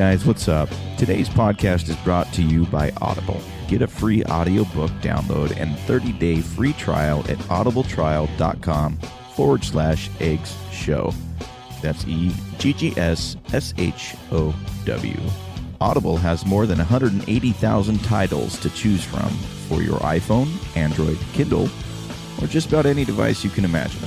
guys, what's up? Today's podcast is brought to you by Audible. Get a free audiobook download and 30-day free trial at audibletrial.com/eggs show. That's EGGSSHOW. Audible has more than 180,000 titles to choose from for your iPhone, Android, Kindle, or just about any device you can imagine.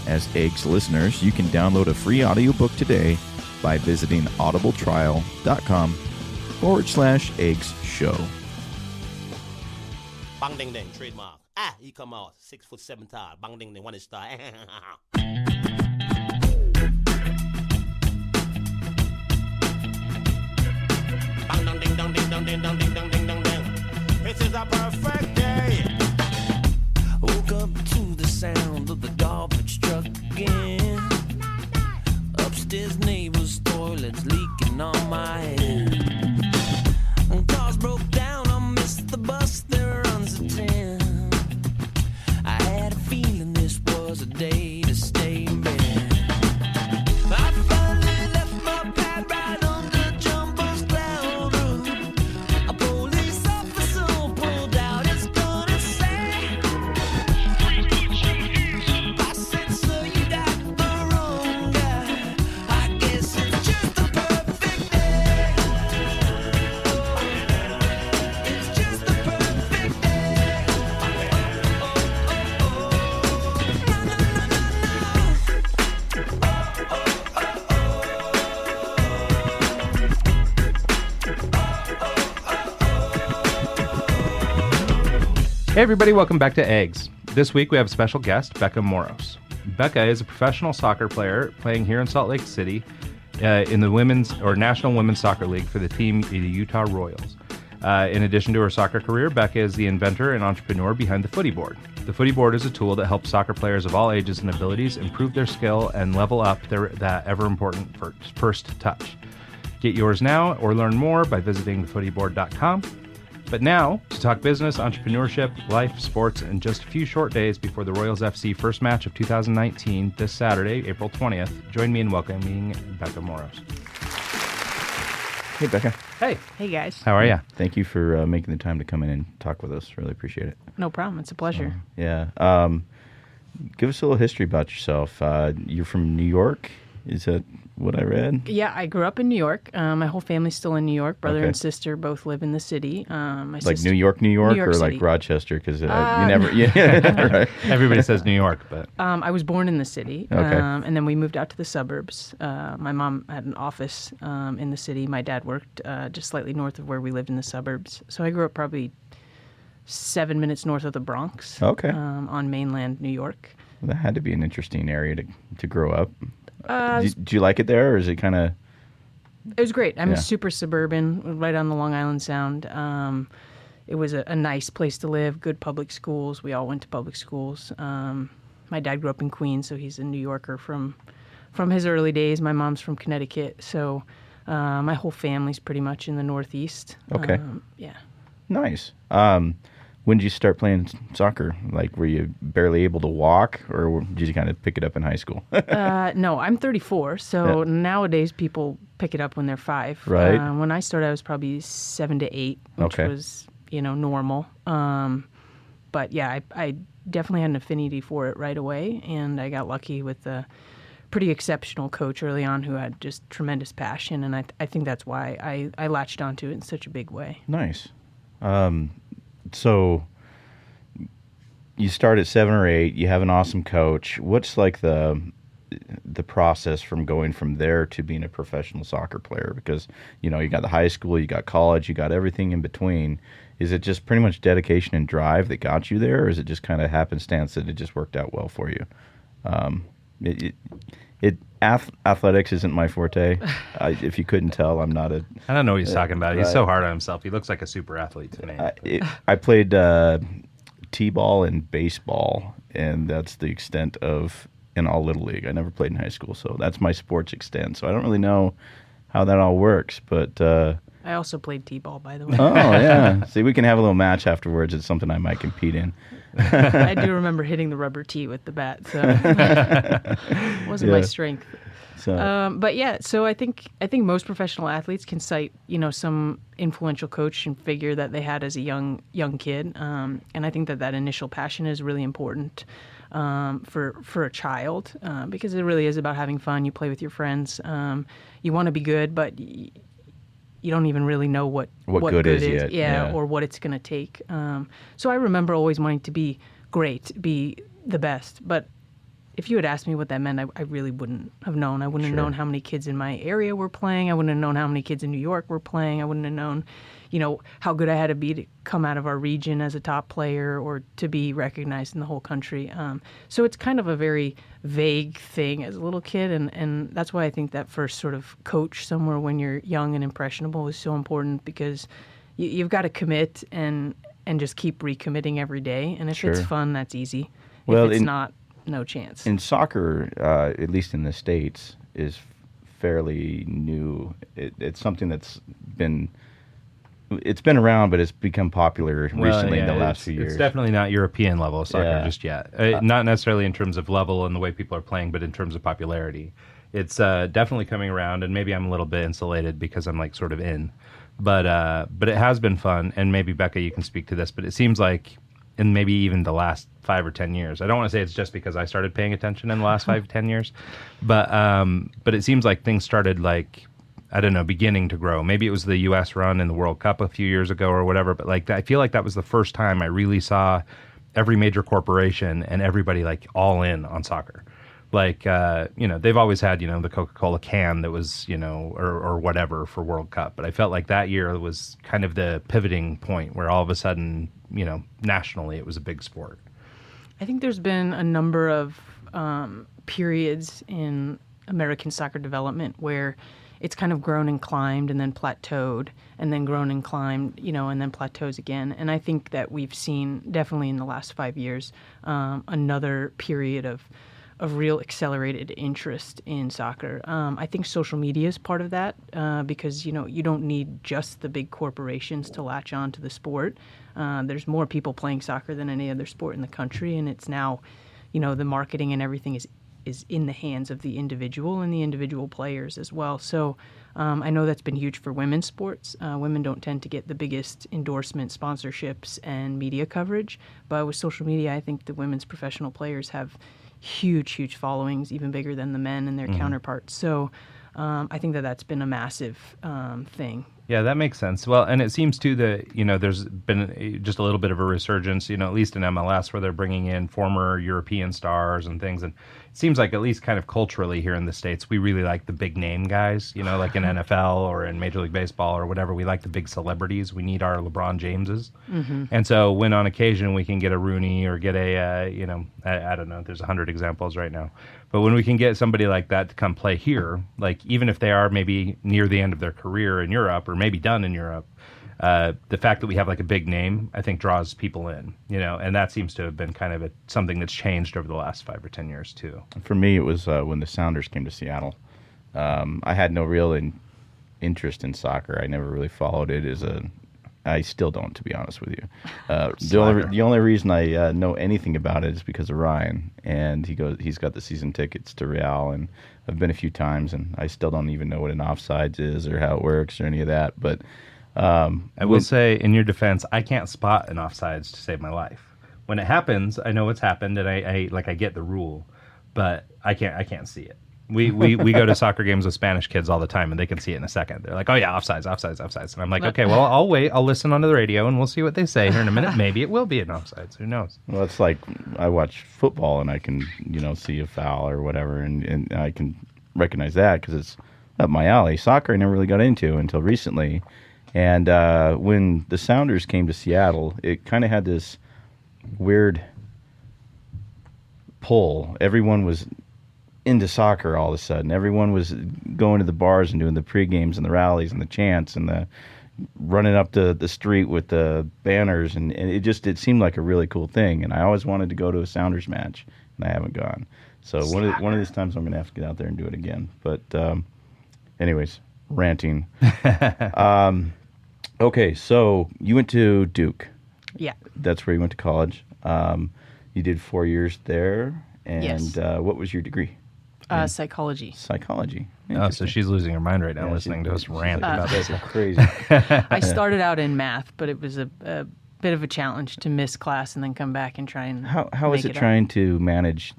As Eggs listeners, you can download a free audiobook today by visiting audibletrial.com/eggs show. Bang ding ding, trademark. He come out 6'7" tall. Bang ding ding, 1 inch star. Bang dong ding dong ding dong ding dong ding dong ding dong ding. This is a perfect day. Woke up to the sound of the garbage truck again. Upstairs neighbor's toilet's leaking on my head. Cars broke down, I missed the bus that runs at 10. I had a feeling this was a day to stay in bed. I finally left my pad right on the jumbo's cloud roof. A police officer pulled out his gun and said, I said, sir, you got the wrong guy. I guess it's just a perfect day. It's just a perfect day. Hey everybody, welcome back to Eggs. This week we have a special guest, Becca Moros. Becca is a professional soccer player playing here in Salt Lake City in the women's or National Women's Soccer League for the team, the Utah Royals. In addition to her soccer career, Becca is the inventor and entrepreneur behind the Footyboard. The Footyboard is a tool that helps soccer players of all ages and abilities improve their skill and level up that ever-important first touch. Get yours now or learn more by visiting thefootyboard.com. But now, to talk business, entrepreneurship, life, sports, and just a few short days before the Royals FC first match of 2019, this Saturday, April 20th, join me in welcoming Becca Moros. Hey, Becca. Hey. Hey, guys. How are you? Thank you for making the time to come in and talk with us. Really appreciate it. No problem. It's a pleasure. Yeah. Give us a little history about yourself. You're from New York? Is that what I read? Yeah, I grew up in New York. My whole family's still in New York. Brother Okay. and sister both live in the city. My Like sister, New York, New York or City. like Rochester? Because you never... Yeah, right. Everybody says New York, but... I was born in the city, Okay. and then we moved out to the suburbs. My mom had an office in the city. My dad worked just slightly north of where we lived in the suburbs. So I grew up probably 7 minutes north of the Bronx. Okay. On mainland New York. That had to be an interesting area to grow up. Do you like it there, or is it kind of... It was great. I'm Yeah. super suburban, right on the Long Island Sound. It was a nice place to live, good public schools. We all went to public schools. My dad grew up in Queens, so he's a New Yorker from his early days. My mom's from Connecticut, so my whole family's pretty much in the Northeast. Okay. Yeah. Nice. When did you start playing soccer? Like, were you barely able to walk, or did you kind of pick it up in high school? No, I'm 34, so Yeah. nowadays people pick it up when they're 5. Right. When I started, I was probably 7 to 8, which Okay. was, normal. But yeah, I definitely had an affinity for it right away, and I got lucky with a pretty exceptional coach early on who had just tremendous passion, and I think that's why I latched onto it in such a big way. Nice. So you start at 7 or 8. You have an awesome coach. What's like the process from going from there to being a professional soccer player? Because you got the high school, you got college, you got everything in between. Is it just pretty much dedication and drive that got you there, or is it just kind of happenstance that it just worked out well for you? Athletics isn't my forte. If you couldn't tell, I'm not a... I don't know what he's talking about. He's right. so hard on himself. He looks like a super athlete to me. I played t-ball and baseball, and that's the extent of in all Little League. I never played in high school, so that's my sports extent. So I don't really know how that all works, but... I also played t-ball, by the way. Oh, yeah. See, we can have a little match afterwards. It's something I might compete in. I do remember hitting the rubber tee with the bat, so wasn't my Yeah. strength. So But yeah, so I think most professional athletes can cite some influential coach and figure that they had as a young kid, and I think that initial passion is really important for a child because it really is about having fun. You play with your friends. You want to be good, but you don't even really know what good is yet, yeah. or what it's going to take. So I remember always wanting to be great, be the best, but if you had asked me what that meant, I really wouldn't have known. I wouldn't have known how many kids in my area were playing. I wouldn't have known how many kids in New York were playing. I wouldn't have known, how good I had to be to come out of our region as a top player or to be recognized in the whole country. So it's kind of a very vague thing as a little kid, and that's why I think that first sort of coach somewhere when you're young and impressionable is so important because you've got to commit and just keep recommitting every day. And if it's fun, that's easy. Well, if it's not, no chance. in soccer, at least in the States, is fairly new. It's something that's been around, but it's become popular recently in the last few years. It's definitely not European level soccer just yet. Not necessarily in terms of level and the way people are playing, but in terms of popularity. It's definitely coming around, and maybe I'm a little bit insulated because I'm like sort of in. But it has been fun, and maybe Becca, you can speak to this, but it seems like in maybe even the last 5 or 10 years. I don't want to say it's just because I started paying attention in the last 5 to 10 years, but it seems like things started beginning to grow. Maybe it was the U.S. run in the World Cup a few years ago or whatever, but I feel like that was the first time I really saw every major corporation and everybody all in on soccer. They've always had, the Coca-Cola can that was, or whatever for World Cup. But I felt like that year was kind of the pivoting point where all of a sudden, nationally it was a big sport. I think there's been a number of periods in American soccer development where it's kind of grown and climbed and then plateaued and then grown and climbed, and then plateaus again. And I think that we've seen definitely in the last 5 years another period of real accelerated interest in soccer. I think social media is part of that because, you don't need just the big corporations to latch on to the sport. There's more people playing soccer than any other sport in the country, and it's now, the marketing and everything is in the hands of the individual and the individual players as well. So I know that's been huge for women's sports. Women don't tend to get the biggest endorsement, sponsorships, and media coverage, but with social media, I think the women's professional players have huge followings, even bigger than the men and their counterparts. So I think that's been a massive thing. Yeah, that makes sense. Well, and it seems too that, there's been just a little bit of a resurgence, at least in MLS where they're bringing in former European stars and things. And it seems like at least kind of culturally here in the States, we really like the big name guys, like in NFL or in Major League Baseball or whatever. We like the big celebrities. We need our LeBron Jameses. And so when on occasion we can get a Rooney or get a, I don't know, there's 100 examples right now. But when we can get somebody like that to come play here, even if they are maybe near the end of their career in Europe or maybe done in Europe, the fact that we have a big name, I think draws people in, and that seems to have been kind of something that's changed over the last 5 or 10 years too. For me, it was when the Sounders came to Seattle. I had no real interest in soccer. I never really followed it I still don't, to be honest with you. The only reason I know anything about it is because of Ryan, and he's got the season tickets to Real, and I've been a few times, and I still don't even know what an offsides is or how it works or any of that. But I will say, in your defense, I can't spot an offsides to save my life. When it happens, I know it's happened, and I get the rule, but I can't see it. We go to soccer games with Spanish kids all the time, and they can see it in a second. They're like, "Oh yeah, offsides," and I'm like, "Okay, well, I'll wait. I'll listen onto the radio, and we'll see what they say here in a minute. Maybe it will be an offsides. Who knows?" Well, it's like I watch football, and I can see a foul or whatever, and I can recognize that because it's up my alley. Soccer I never really got into until recently, and when the Sounders came to Seattle, it kind of had this weird pull. Everyone was into soccer all of a sudden. Everyone was going to the bars and doing the pre-games and the rallies and the chants and the running up the street with the banners, and it seemed like a really cool thing. And I always wanted to go to a Sounders match, and I haven't gone. So one of these times I'm going to have to get out there and do it again. But anyways, ranting. Okay, so you went to Duke. Yeah. That's where you went to college. You did 4 years there. And Yes. What was your degree? Psychology. Psychology. Oh, so Interesting. she's losing her mind right now Yeah, listening to us she's rant like, about "That's this. crazy. I started out in math, but it was a bit of a challenge to miss class and then come back and try and How is make it up. trying to manage,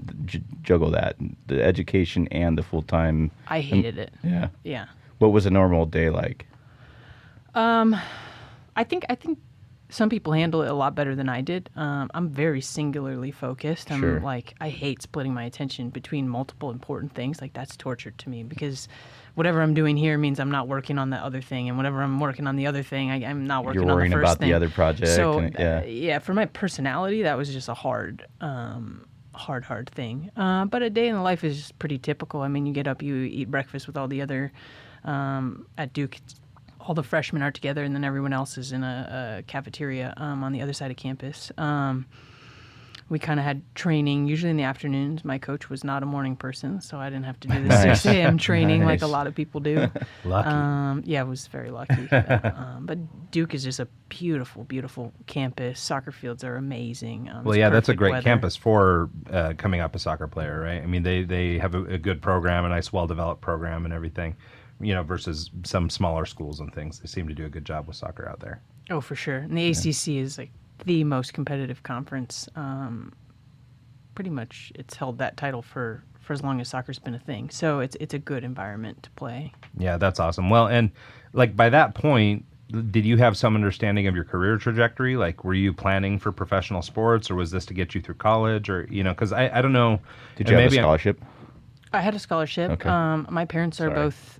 juggle that, the education and the full-time? I hated it. Yeah. Yeah. What was a normal day like? I think some people handle it a lot better than I did. I'm very singularly focused. I'm Sure. like, I hate splitting my attention between multiple important things. Like, that's torture to me because whatever I'm doing here means I'm not working on the other thing, and whatever I'm working on the other thing, I'm not working You're on worrying the first about thing. the other project. So and, yeah, for my personality, that was just a hard thing. But a day in the life is just pretty typical. I mean, you get up, you eat breakfast with all the other at Duke. All the freshmen are together, and then everyone else is in a cafeteria on the other side of campus. We kind of had training, usually in the afternoons. My coach was not a morning person, so I didn't have to do the 6 a.m. training like a Nice. lot of people do. Lucky. Yeah, I was very lucky. But Duke is just a beautiful, beautiful campus. Soccer fields are amazing. Well, It's yeah, that's a perfect great weather. campus for coming up a soccer player, right? I mean, they have a good program, a nice, well-developed program and everything, versus some smaller schools and things. They seem to do a good job with soccer out there. Oh, for sure. And the ACC is like the most competitive conference. Pretty much, it's held that title for as long as soccer's been a thing. So it's a good environment to play. Yeah, that's awesome. Well, and like by that point, did you have some understanding of your career trajectory? Like, were you planning for professional sports, or was this to get you through college, or because I don't know. Did you have a scholarship? I had a scholarship. Okay. My parents are Sorry. both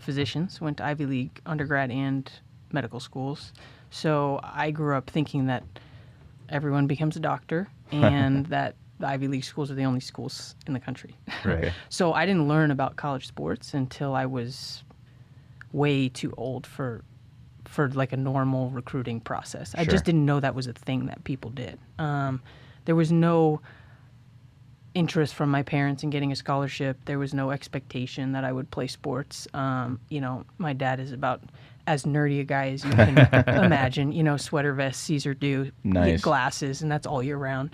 physicians, went to Ivy League undergrad and medical schools. So I grew up thinking that everyone becomes a doctor and that the Ivy League schools are the only schools in the country. Right. So I didn't learn about college sports until I was way too old for like a normal recruiting process. I Sure. just didn't know that was a thing that people did. There was no interest from my parents in getting a scholarship. There was no expectation that I would play sports. My dad is about as nerdy a guy as you can imagine. Sweater vest, Caesar do, Nice. glasses, and that's all year round.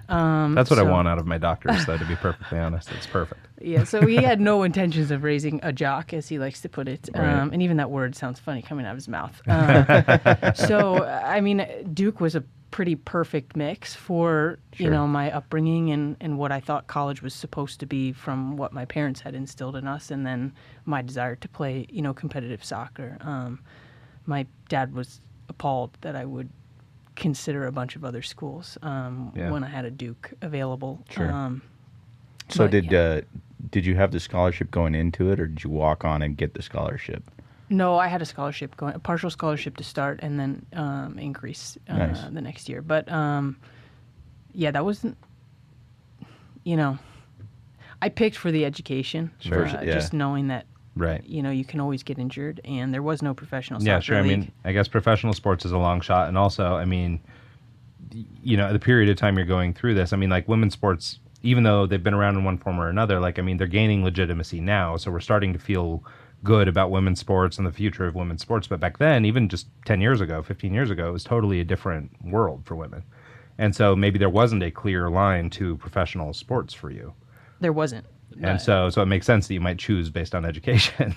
That's what I so- want out of my doctors, though, to be perfectly honest. It's perfect. Yeah, so he had no intentions of raising a jock, as he likes to put it. Right. And even that word sounds funny coming out of his mouth. So, I mean, Duke was a pretty perfect mix for, Sure. my upbringing and what I thought college was supposed to be from what my parents had instilled in us, and then my desire to play, competitive soccer. My dad was appalled that I would consider a bunch of other schools when I had a Duke available. Sure. So but, did you have the scholarship going into it, or did you walk on and get the scholarship? No, I had a scholarship a partial scholarship to start, and then increase Nice. the next year. But that wasn't. I picked for the education, Sure, yeah. just knowing that Right. you can always get injured, and there was no professional soccer Yeah, sure. league. I mean, I guess professional sports is a long shot. And also, I mean, the period of time you're going through this, I mean, like women's sports, even though they've been around in one form or another, like, I mean, they're gaining legitimacy now. So we're starting to feel good about women's sports and the future of women's sports. But back then, even just 10 years ago, 15 years ago, it was totally a different world for women. And so maybe there wasn't a clear line to professional sports for you. There wasn't. And so it makes sense that you might choose based on education.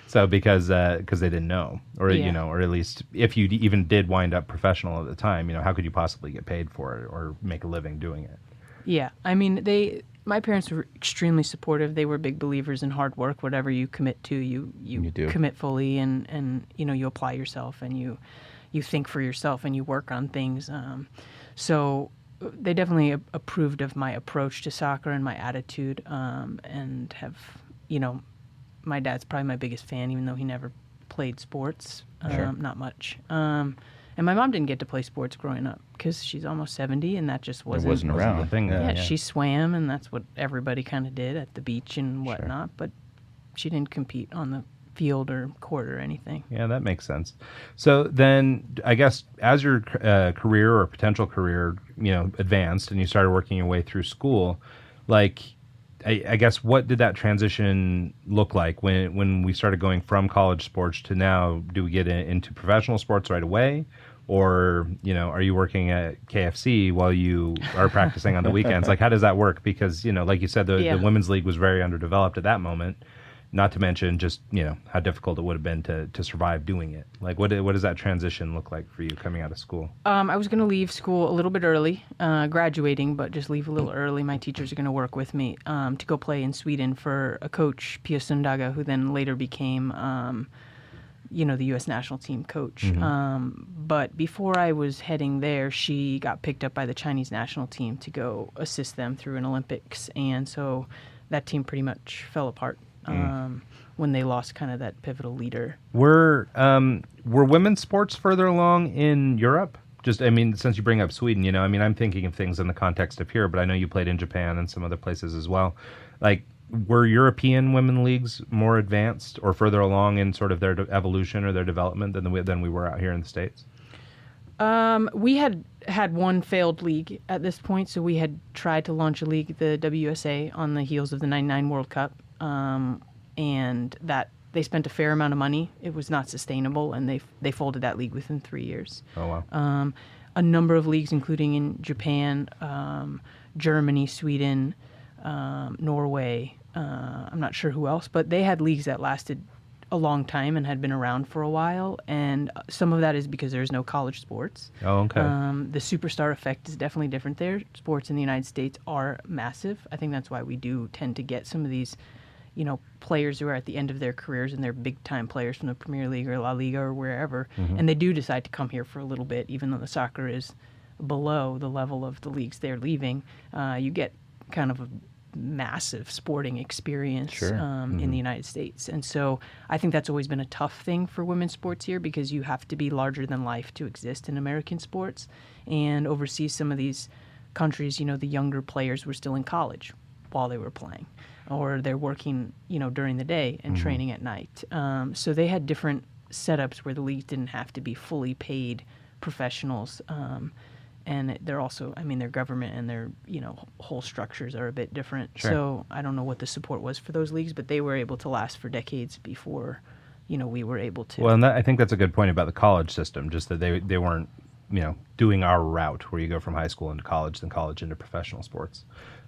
So because they didn't know, or Yeah. or at least if you even did wind up professional at the time, how could you possibly get paid for it or make a living doing it? Yeah, I mean, my parents were extremely supportive. They were big believers in hard work. Whatever you commit to, you do. commit fully, and you apply yourself, and you think for yourself, and you work on things. So they definitely approved of my approach to soccer and my attitude, and have, my dad's probably my biggest fan, even though he never played sports, Sure. not much. And my mom didn't get to play sports growing up because she's almost 70, and that just wasn't wasn't around. the thing. Yeah. yeah, she swam, and that's what everybody kind of did at the beach and whatnot. But she didn't compete on the field or court or anything. Yeah, that makes sense. So then, I guess as your career or potential career, advanced and you started working your way through school, like, I guess what did that transition look like when we started going from college sports to now? Do we get into professional sports right away, or are you working at KFC while you are practicing on the weekends? Like, how does that work? Because like you said, the women's league was very underdeveloped at that moment. Not to mention just how difficult it would have been to survive doing it. Like, what does that transition look like for you coming out of school? I was going to leave school a little bit early, graduating, but just leave a little early. My teachers are going to work with me to go play in Sweden for a coach, Pia Sundaga, who then later became, the U.S. national team coach. But before I was heading there, she got picked up by the Chinese national team to go assist them through an Olympics. And so that team pretty much fell apart. When they lost kind of that pivotal leader. Were women's sports further along in Europe? Just, since you bring up Sweden, I'm thinking of things in the context of here, but I know you played in Japan and some other places as well. Like, were European women leagues more advanced or further along in sort of their evolution or their development than we were out here in the States? We had one failed league at this point, so we had tried to launch a league, the WSA, on the heels of the '99 World Cup. And that they spent a fair amount of money. It was not sustainable, and they folded that league within 3 years. Oh, wow. A number of leagues, including in Japan, Germany, Sweden, Norway, I'm not sure who else, but they had leagues that lasted a long time and had been around for a while, and some of that is because there's no college sports. Oh, okay. The superstar effect is definitely different there. Sports in the United States are massive. I think that's why we do tend to get some of these players who are at the end of their careers and they're big-time players from the Premier League or La Liga or wherever, and they do decide to come here for a little bit, even though the soccer is below the level of the leagues they're leaving. You get kind of a massive sporting experience in the United States. And so I think that's always been a tough thing for women's sports here, because you have to be larger than life to exist in American sports. And overseas, some of these countries, the younger players were still in college while they were playing, or they're working, during the day and training at night. So they had different setups where the leagues didn't have to be fully paid professionals. And they're also, their government and their, whole structures are a bit different. Sure. So I don't know what the support was for those leagues, but they were able to last for decades before, we were able to. Well, and I think that's a good point about the college system, just that they weren't, doing our route where you go from high school into college, then college into professional sports.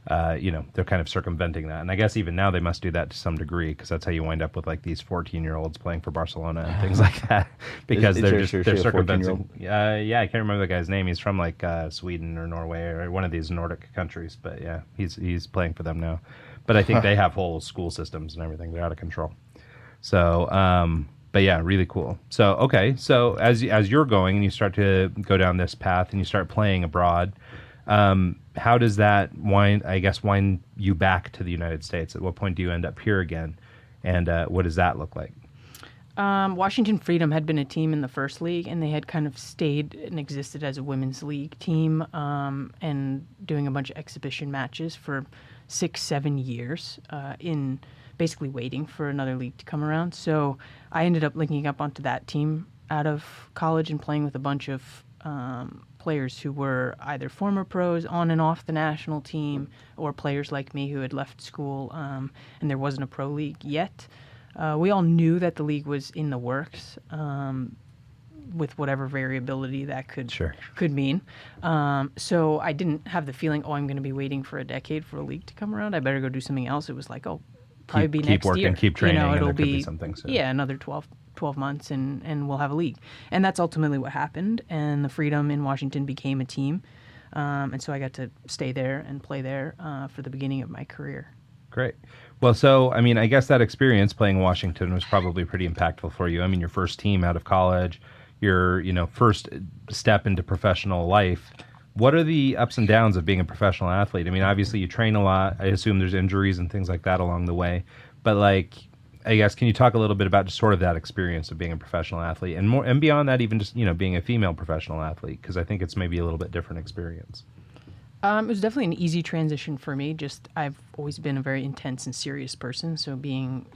They're kind of circumventing that. And I guess even now they must do that to some degree, because that's how you wind up with like these 14-year-olds playing for Barcelona and things like that, because they're circumventing. Yeah, I can't remember the guy's name. He's from like Sweden or Norway or one of these Nordic countries. But yeah, he's playing for them now. But I think they have whole school systems and everything. They're out of control. So, but yeah, really cool. So, okay. So as you're going and you start to go down this path and you start playing abroad, how does that wind you back to the United States? At what point do you end up here again? And what does that look like? Washington Freedom had been a team in the first league, and they had kind of stayed and existed as a women's league team, and doing a bunch of exhibition matches for 6-7 years, in basically waiting for another league to come around. So I ended up linking up onto that team out of college and playing with a bunch of players who were either former pros on and off the national team, or players like me who had left school, and there wasn't a pro league yet. We all knew that the league was in the works, with whatever variability that could mean. So I didn't have the feeling, I'm going to be waiting for a decade for a league to come around. I better go do something else. It was like, probably be next year. Keep working, keep training, and it'll there could be something soon. Yeah, another 12 months and we'll have a league. And that's ultimately what happened. And the Freedom in Washington became a team. And so I got to stay there and play there for the beginning of my career. Great. Well, so, I guess that experience playing Washington was probably pretty impactful for you. Your first team out of college, your, first step into professional life. What are the ups and downs of being a professional athlete? Obviously you train a lot. I assume there's injuries and things like that along the way. But I guess, can you talk a little bit about just sort of that experience of being a professional athlete, and beyond that, even just, being a female professional athlete? Because I think it's maybe a little bit different experience. It was definitely an easy transition for me. Just, I've always been a very intense and serious person. So being,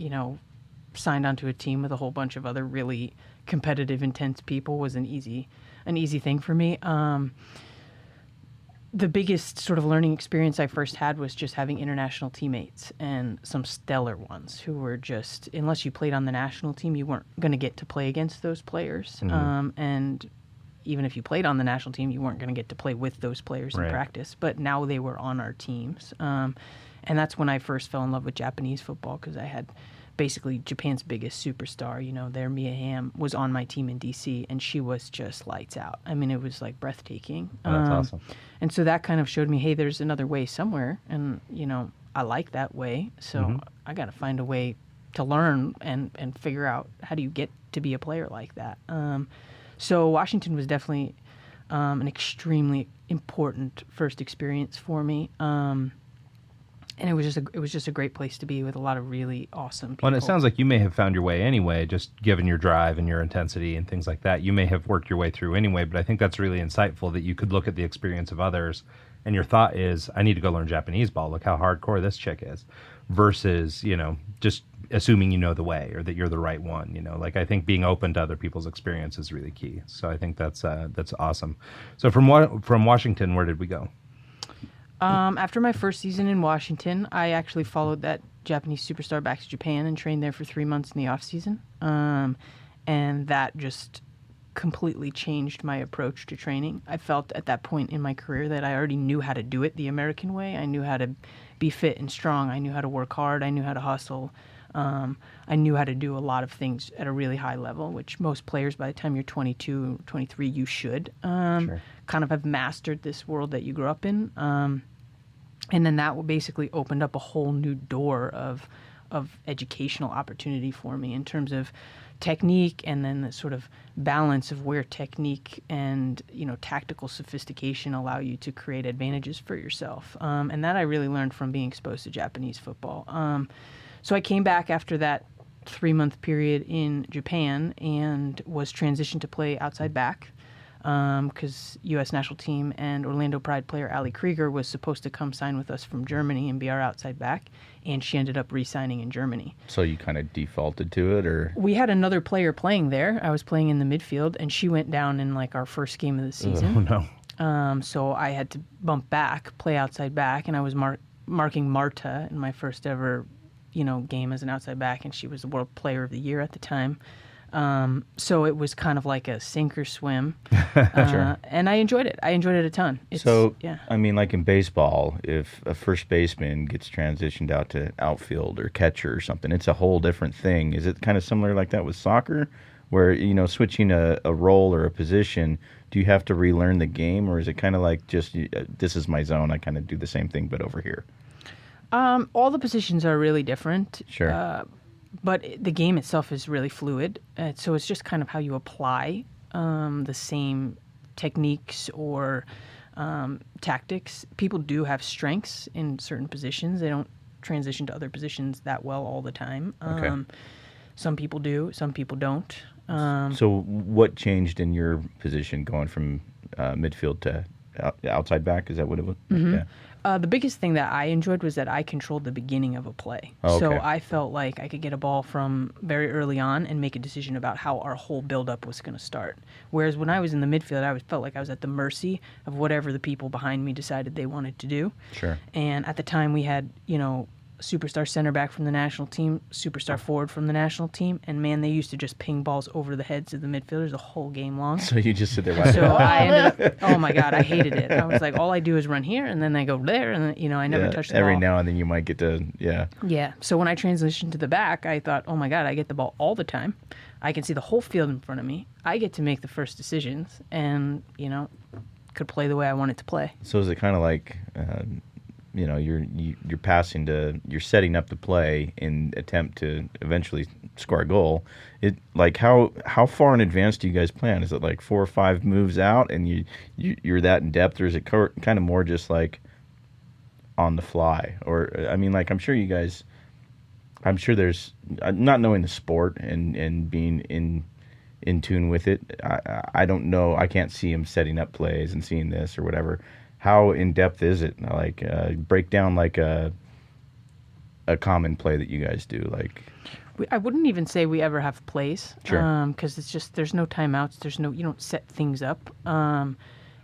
signed onto a team with a whole bunch of other really competitive, intense people was an easy thing for me. The biggest sort of learning experience I first had was just having international teammates, and some stellar ones who were just, unless you played on the national team, you weren't going to get to play against those players. And, even if you played on the national team, you weren't going to get to play with those players in Right. practice. But now they were on our teams. And that's when I first fell in love with Japanese football, because I had basically Japan's biggest superstar, their Mia Hamm, was on my team in DC, and she was just lights out. I mean, it was like breathtaking. Oh, that's awesome. And so that kind of showed me, hey, there's another way somewhere. And, I like that way. So I got to find a way to learn and figure out how do you get to be a player like that. So Washington was definitely an extremely important first experience for me. And it was just a great place to be with a lot of really awesome people. Well, and it sounds like you may have found your way anyway, just given your drive and your intensity and things like that. You may have worked your way through anyway, but I think that's really insightful that you could look at the experience of others and your thought is, I need to go learn Japanese ball. Look how hardcore this chick is. Versus, just assuming you know the way or that you're the right one. Like I think being open to other people's experience is really key. So I think that's awesome. So from Washington, where did we go? After my first season in Washington, I actually followed that Japanese superstar back to Japan and trained there for 3 months in the off season. And that just completely changed my approach to training. I felt at that point in my career that I already knew how to do it the American way. I knew how to be fit and strong. I knew how to work hard. I knew how to hustle. I knew how to do a lot of things at a really high level, which most players, by the time you're 22, 23, you should kind of have mastered this world that you grew up in. And then that basically opened up a whole new door of educational opportunity for me in terms of technique, and then the sort of balance of where technique and tactical sophistication allow you to create advantages for yourself. And that I really learned from being exposed to Japanese football. So I came back after that 3-month period in Japan and was transitioned to play outside back, because U.S. national team and Orlando Pride player Ali Krieger was supposed to come sign with us from Germany and be our outside back, and she ended up re-signing in Germany. So you kind of defaulted to it, or? We had another player playing there. I was playing in the midfield, and she went down in like our first game of the season. Oh, no. So I had to bump back, play outside back, and I was marking Marta in my first ever game as an outside back, and she was the World Player of the Year at the time. So it was kind of like a sink or swim. Sure. And I enjoyed it. I enjoyed it a ton. Yeah. I mean, like in baseball, if a first baseman gets transitioned out to outfield or catcher or something, it's a whole different thing. Is it kind of similar like that with soccer, where, switching a role or a position, do you have to relearn the game, or is it kind of like just, this is my zone, I kind of do the same thing but over here? All the positions are really different. Sure. But the game itself is really fluid. So it's just kind of how you apply the same techniques or tactics. People do have strengths in certain positions. They don't transition to other positions that well all the time. Okay. Some people do, some people don't. So what changed in your position going from midfield to outside back? Is that what it was? Mm-hmm. Yeah. The biggest thing that I enjoyed was that I controlled the beginning of a play. Oh, So okay. I felt like I could get a ball from very early on and make a decision about how our whole build-up was going to start. Whereas when I was in the midfield, I felt like I was at the mercy of whatever the people behind me decided they wanted to do. Sure. And at the time, we had, superstar center back from the national team, superstar forward from the national team, and man, they used to just ping balls over the heads of the midfielders the whole game long. So you just sit there watching. So I ended up, oh my God, I hated it. I was like, all I do is run here, and then they go there, and then, I never touched the every ball. now and then you might get to, yeah. Yeah. So when I transitioned to the back, I thought, oh my God, I get the ball all the time. I can see the whole field in front of me. I get to make the first decisions, and could play the way I want it to play. So is it kind of like, you're passing to, you're setting up the play in attempt to eventually score a goal. It like how far in advance do you guys plan? Is it like 4 or 5 moves out, and you're that in depth, or is it kind of more just like on the fly? Or I mean, like I'm sure there's not knowing the sport and being in tune with it. I don't know. I can't see him setting up plays and seeing this or whatever. How in depth is it? Like break down like a common play that you guys do. Like I wouldn't even say we ever have plays. Sure. Because it's just there's no timeouts. You don't set things up.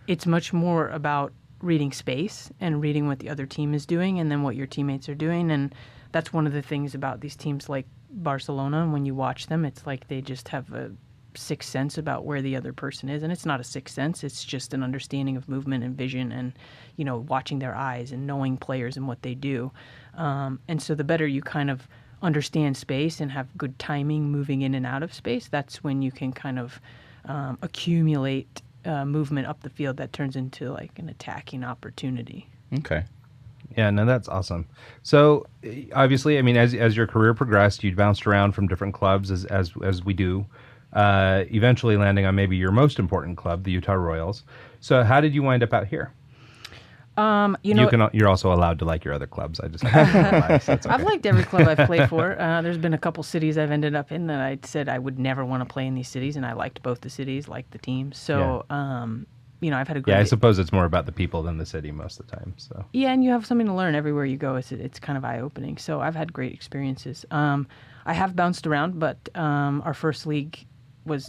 It's much more about reading space and reading what the other team is doing and then what your teammates are doing. And that's one of the things about these teams like Barcelona. When you watch them, it's like they just have sixth sense about where the other person is. And it's not a sixth sense. It's just an understanding of movement and vision and, watching their eyes and knowing players and what they do. And so the better you kind of understand space and have good timing moving in and out of space, that's when you can kind of accumulate movement up the field that turns into like an attacking opportunity. Okay. Yeah, no, that's awesome. So obviously, I mean, as your career progressed, you bounced around from different clubs as we do, eventually landing on maybe your most important club, the Utah Royals. So how did you wind up out here? You're also allowed to like your other clubs. I just that's okay. I've liked every club I've played for. There's been a couple cities I've ended up in that I said I would never want to play in these cities, and I liked both the cities, liked the teams. So, I've had a great... Yeah, I suppose it's more about the people than the city most of the time. So yeah, and you have something to learn everywhere you go. It's kind of eye-opening. So I've had great experiences. I have bounced around, but our first league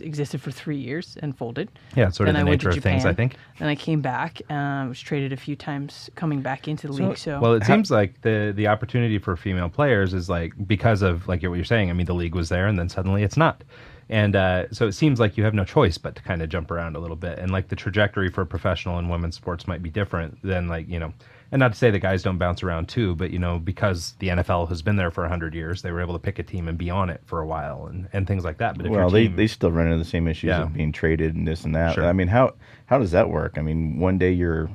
existed for 3 years and folded. Yeah, it's sort of Then the I went nature to of things, Japan. I think. Then I came back. Was traded a few times coming back into the league. So well, it seems like the opportunity for female players is like because of like what you're saying. I mean, the league was there, and then suddenly it's not. And so it seems like you have no choice but to kind of jump around a little bit. And like the trajectory for professional and women's sports might be different than like, and not to say the guys don't bounce around too, but because the NFL has been there for 100 years, they were able to pick a team and be on it for a while and things like that. But if your team, they still run into the same issues of being traded and this and that. Sure. I mean, how does that work? I mean, one day you're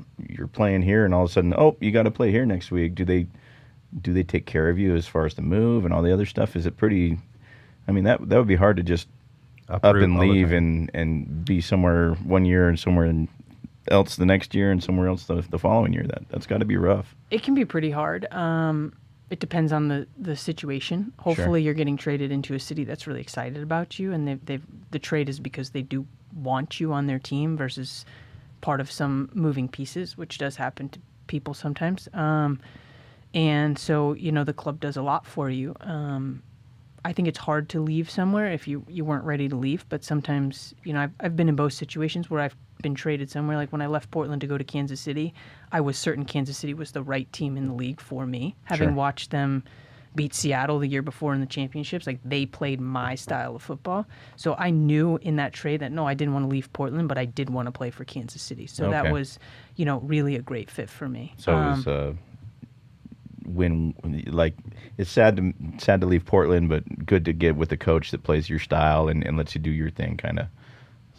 playing here and all of a sudden, you got to play here next week. Do they take care of you as far as the move and all the other stuff? Is it pretty? I mean, that would be hard to just up and leave and be somewhere one year and somewhere else the next year and somewhere else the following year. That's got to be rough. It can be pretty hard. It depends on the situation. Hopefully, you're getting traded into a city that's really excited about you, and the trade is because they do want you on their team versus part of some moving pieces, which does happen to people sometimes. And so, the club does a lot for you. I think it's hard to leave somewhere if you weren't ready to leave. But sometimes, I've been in both situations where I've been traded somewhere. Like when I left Portland to go to Kansas City, I was certain Kansas City was the right team in the league for me. Having watched them beat Seattle the year before in the championships, like they played my style of football. So I knew in that trade that, no, I didn't want to leave Portland, but I did want to play for Kansas City. So that was, really a great fit for me. So it was when like it's sad to leave Portland, but good to get with a coach that plays your style and lets you do your thing, kind of.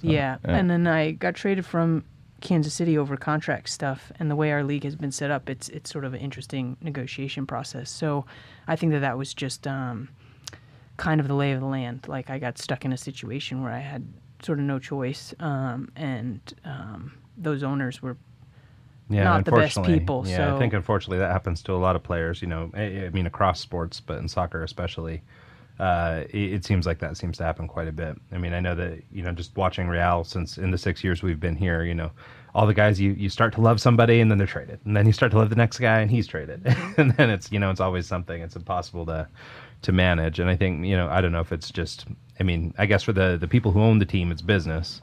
So, and then I got traded from Kansas City over contract stuff, and the way our league has been set up, it's sort of an interesting negotiation process. So I think that was just kind of the lay of the land. Like I got stuck in a situation where I had sort of no choice, and those owners were not the best people. Yeah, so I think unfortunately that happens to a lot of players, I mean across sports, but in soccer especially. It seems like that seems to happen quite a bit. I mean, I know that, just watching Real since in the 6 years we've been here, all the guys, you start to love somebody and then they're traded. And then you start to love the next guy and he's traded. And then it's, it's always something. It's impossible to manage. And I think, I don't know if it's just, I mean, I guess for the people who own the team, it's business.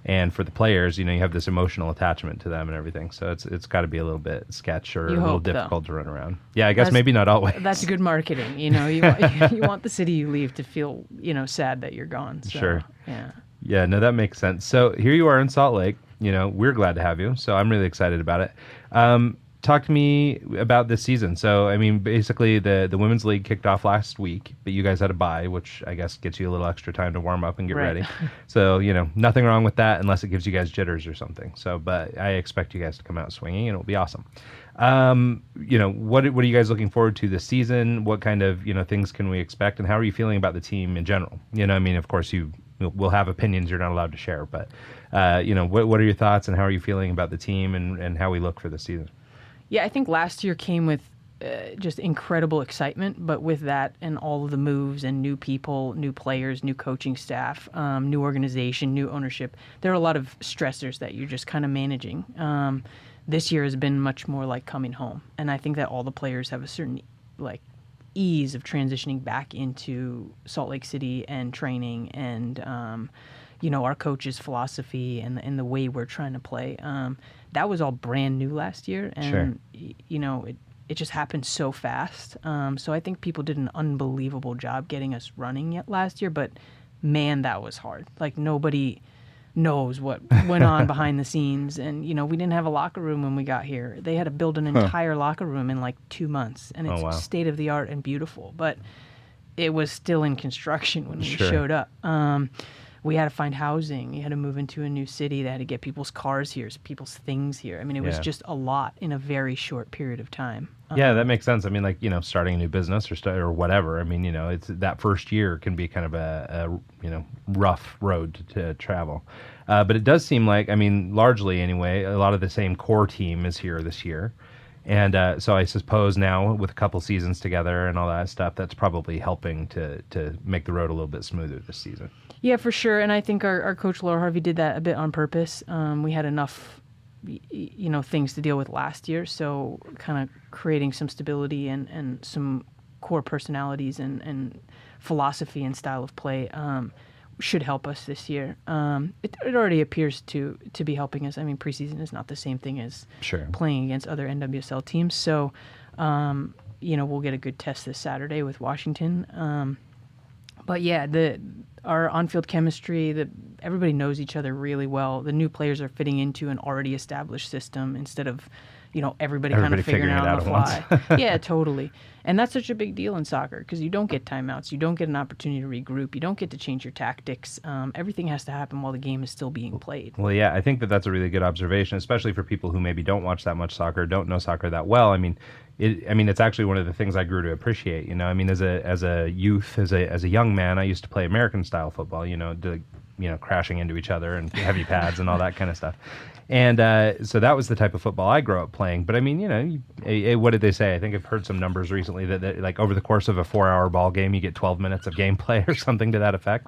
And for the players, you have this emotional attachment to them and everything. So it's got to be a little bit sketch or a little difficult to run around. Yeah, I guess maybe not always. That's good marketing. You want the city you leave to feel, sad that you're gone. So, sure. Yeah. Yeah, no, that makes sense. So here you are in Salt Lake. We're glad to have you. So I'm really excited about it. Talk to me about this season. So, I mean, basically the women's league kicked off last week, but you guys had a bye, which I guess gets you a little extra time to warm up and get ready. So, nothing wrong with that unless it gives you guys jitters or something. So, but I expect you guys to come out swinging and it'll be awesome. What are you guys looking forward to this season? What kind of, things can we expect? And how are you feeling about the team in general? I mean, of course we'll have opinions you're not allowed to share, but, what are your thoughts and how are you feeling about the team and how we look for this season? Yeah, I think last year came with just incredible excitement, but with that and all of the moves and new people, new players, new coaching staff, new organization, new ownership, there are a lot of stressors that you're just kind of managing. This year has been much more like coming home, and I think that all the players have a certain ease of transitioning back into Salt Lake City and training and our coach's philosophy and the way we're trying to play. That was all brand new last year, and it just happened so fast. So I think people did an unbelievable job getting us running last year, but man, that was hard. Like nobody knows what went on behind the scenes. And, we didn't have a locker room when we got here. They had to build an entire locker room in like 2 months, and it's wow. state of the art and beautiful. But it was still in construction when we Sure. showed up. We had to find housing. You had to move into a new city. They had to get people's cars here, people's things here. I mean, it was Yeah. just a lot in a very short period of time. Yeah, that makes sense. I mean, like, starting a new business or whatever. I mean, it's that first year can be kind of a rough road to travel. But it does seem like, I mean, largely anyway, a lot of the same core team is here this year. And so I suppose now with a couple seasons together and all that stuff, that's probably helping to make the road a little bit smoother this season. Yeah, for sure. And I think our coach, Laura Harvey, did that a bit on purpose. We had enough, things to deal with last year. So kind of creating some stability and some core personalities and philosophy and style of play should help us this year. It already appears to be helping us. I mean, preseason is not the same thing as Sure. playing against other NWSL teams. So, we'll get a good test this Saturday with Washington. But yeah, our on-field chemistry, everybody knows each other really well. The new players are fitting into an already established system instead of, everybody kind of figuring it out on the fly. Yeah, totally. And that's such a big deal in soccer because you don't get timeouts. You don't get an opportunity to regroup. You don't get to change your tactics. Everything has to happen while the game is still being played. Well, yeah, I think that's a really good observation, especially for people who maybe don't watch that much soccer, don't know soccer that well. I mean, it's actually one of the things I grew to appreciate. I mean, as a youth, as a young man, I used to play American style football. Crashing into each other and heavy pads and all that kind of stuff. And so that was the type of football I grew up playing. But I mean, what did they say? I think I've heard some numbers recently that like over the course of a 4-hour ball game, you get 12 minutes of gameplay or something to that effect.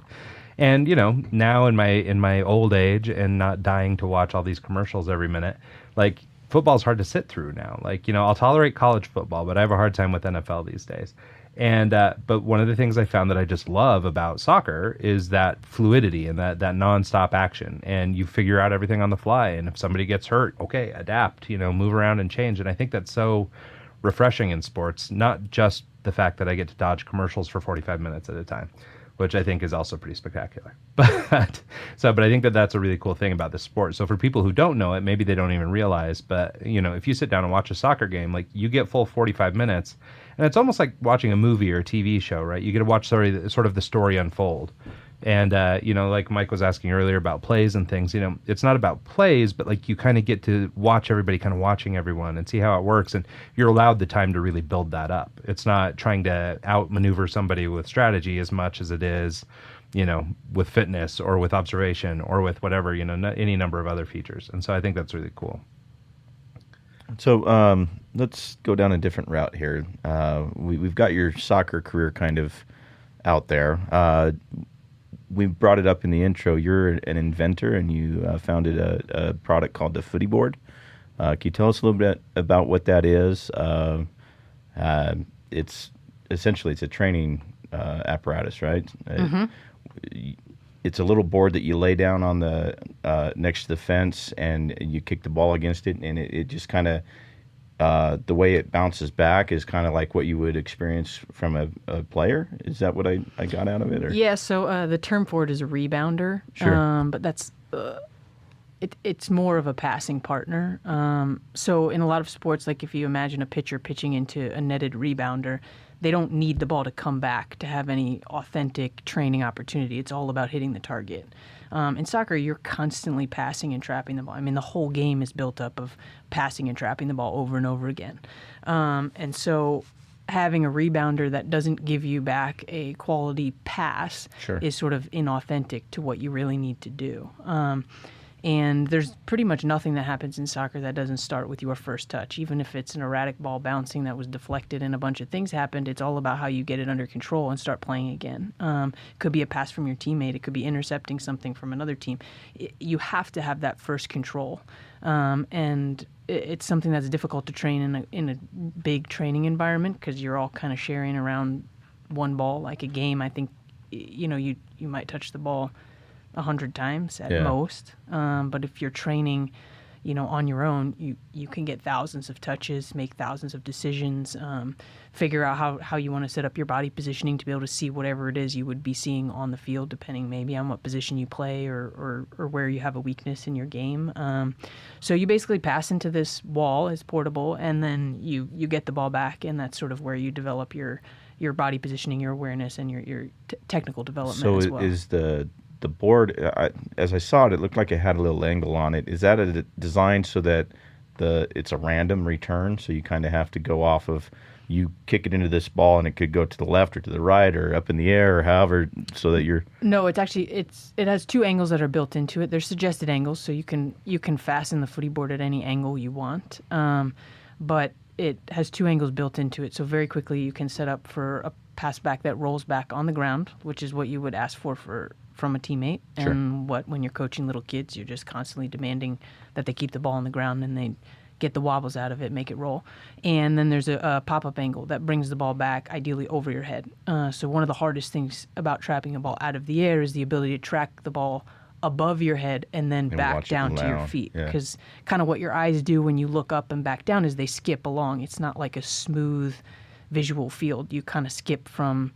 And now in my old age and not dying to watch all these commercials every minute, like football's hard to sit through now. Like, I'll tolerate college football, but I have a hard time with NFL these days. And but one of the things I found that I just love about soccer is that fluidity and that nonstop action. And you figure out everything on the fly. And if somebody gets hurt, okay, adapt, move around and change. And I think that's so refreshing in sports, not just the fact that I get to dodge commercials for 45 minutes at a time, which I think is also pretty spectacular. But I think that's a really cool thing about this sport. So for people who don't know it, maybe they don't even realize, but if you sit down and watch a soccer game, like you get full 45 minutes, and it's almost like watching a movie or a TV show, right? You get to watch sort of the story unfold. And, like Mike was asking earlier about plays and things, it's not about plays, but like you kind of get to watch everybody kind of watching everyone and see how it works. And you're allowed the time to really build that up. It's not trying to outmaneuver somebody with strategy as much as it is, with fitness or with observation or with whatever, any number of other features. And so I think that's really cool. So let's go down a different route here. We've got your soccer career kind of out there. We brought it up in the intro. You're an inventor, and you founded a product called the Footyboard. Can you tell us a little bit about what that is? It's essentially a training apparatus, right? Mm-hmm. It's a little board that you lay down on the next to the fence, and you kick the ball against it, and it just kind of the way it bounces back is kind of like what you would experience from a player. Is that what I got out of it? Or? Yeah, so the term for it is a rebounder. Sure. But that's it's more of a passing partner. So in a lot of sports, like if you imagine a pitcher pitching into a netted rebounder, they don't need the ball to come back to have any authentic training opportunity. It's all about hitting the target. In soccer, you're constantly passing and trapping the ball. I mean, the whole game is built up of passing and trapping the ball over and over again. And so having a rebounder that doesn't give you back a quality pass Sure. is sort of inauthentic to what you really need to do. And there's pretty much nothing that happens in soccer that doesn't start with your first touch. Even if it's an erratic ball bouncing that was deflected and a bunch of things happened, it's all about how you get it under control and start playing again. It could be a pass from your teammate. It could be intercepting something from another team. You have to have that first control. And it's something that's difficult to train in a big training environment because you're all kind of sharing around one ball. Like a game, I think, you might touch the ball 100 times at most. But if you're training, on your own, you can get thousands of touches, make thousands of decisions, figure out how you want to set up your body positioning to be able to see whatever it is you would be seeing on the field, depending maybe on what position you play or where you have a weakness in your game. So you basically pass into this wall, it's portable, and then you get the ball back, and that's sort of where you develop your body positioning, your awareness, and your technical development as well. So is the board, as I saw it, it looked like it had a little angle on it. Is that a design so that it's a random return? So you kind of have to go off of, you kick it into this ball and it could go to the left or to the right or up in the air or however, so that you're... No, it has two angles that are built into it. They're suggested angles, so you can fasten the Footyboard at any angle you want. But it has two angles built into it, so very quickly you can set up for a pass back that rolls back on the ground, which is what you would ask for from a teammate. Sure. And when you're coaching little kids, you're just constantly demanding that they keep the ball on the ground and they get the wobbles out of it, make it roll. And then there's a pop-up angle that brings the ball back, ideally over your head. So one of the hardest things about trapping a ball out of the air is the ability to track the ball above your head and then back watch it down to your down. feet. Yeah. Because kind of what your eyes do when you look up and back down is they skip along. It's not like a smooth visual field. You kind of skip from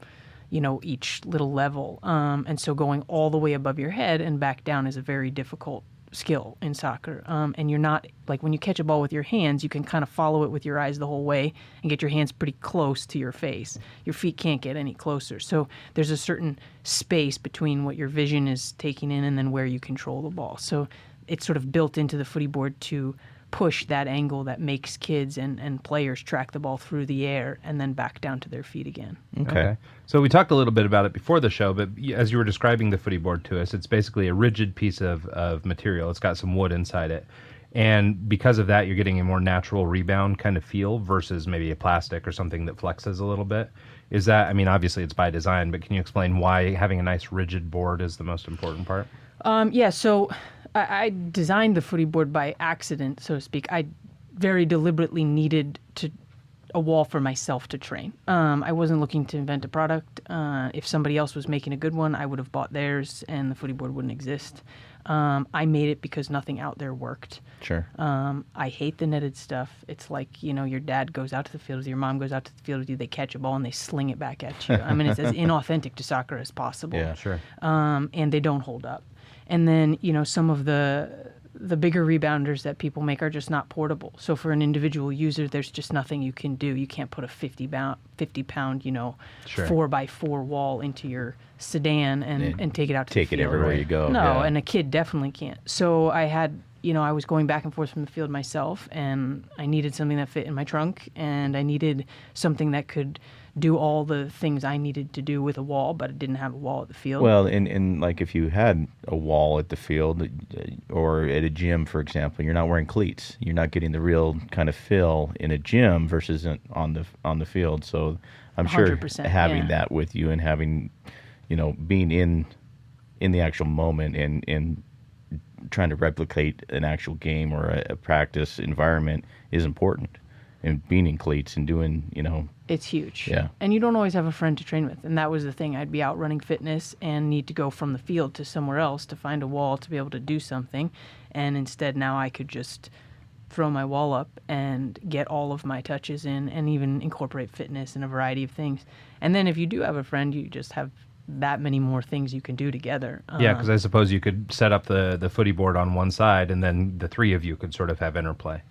each little level. And so going all the way above your head and back down is a very difficult skill in soccer. And you're not, like when you catch a ball with your hands, you can kind of follow it with your eyes the whole way and get your hands pretty close to your face. Your feet can't get any closer. So there's a certain space between what your vision is taking in and then where you control the ball. So it's sort of built into the Footyboard to push that angle that makes kids and players track the ball through the air and then back down to their feet again. Okay. So we talked a little bit about it before the show, but as you were describing the Footyboard to us, it's basically a rigid piece of material. It's got some wood inside it. And because of that, you're getting a more natural rebound kind of feel versus maybe a plastic or something that flexes a little bit. Is that, I mean, obviously it's by design, but can you explain why having a nice rigid board is the most important part? So I designed the Footyboard by accident, so to speak. I very deliberately needed a wall for myself to train. I wasn't looking to invent a product. If somebody else was making a good one, I would have bought theirs and the Footyboard wouldn't exist. I made it because nothing out there worked. Sure. I hate the netted stuff. It's like, your dad goes out to the field with you, your mom goes out to the field with you, they catch a ball and they sling it back at you. I mean, it's as inauthentic to soccer as possible. Yeah, sure. And they don't hold up. And then, some of the bigger rebounders that people make are just not portable. So for an individual user, there's just nothing you can do. You can't put a 50-pound, 4x4 wall into your sedan and take it out to the field. Take it everywhere you go. No, yeah. and a kid definitely can't. So I had, I was going back and forth from the field myself, and I needed something that fit in my trunk, and I needed something that could do all the things I needed to do with a wall, but it didn't have a wall at the field. Well, and like if you had a wall at the field or at a gym, for example, you're not wearing cleats. You're not getting the real kind of feel in a gym versus on the field. So I'm sure having that with you and having, being in the actual moment and trying to replicate an actual game or a practice environment is important. And being in cleats and doing, It's huge. Yeah. And you don't always have a friend to train with. And that was the thing. I'd be out running fitness and need to go from the field to somewhere else to find a wall to be able to do something. And instead now I could just throw my wall up and get all of my touches in and even incorporate fitness and a variety of things. And then if you do have a friend, you just have that many more things you can do together. Yeah, because I suppose you could set up the Footyboard on one side and then the three of you could sort of have interplay.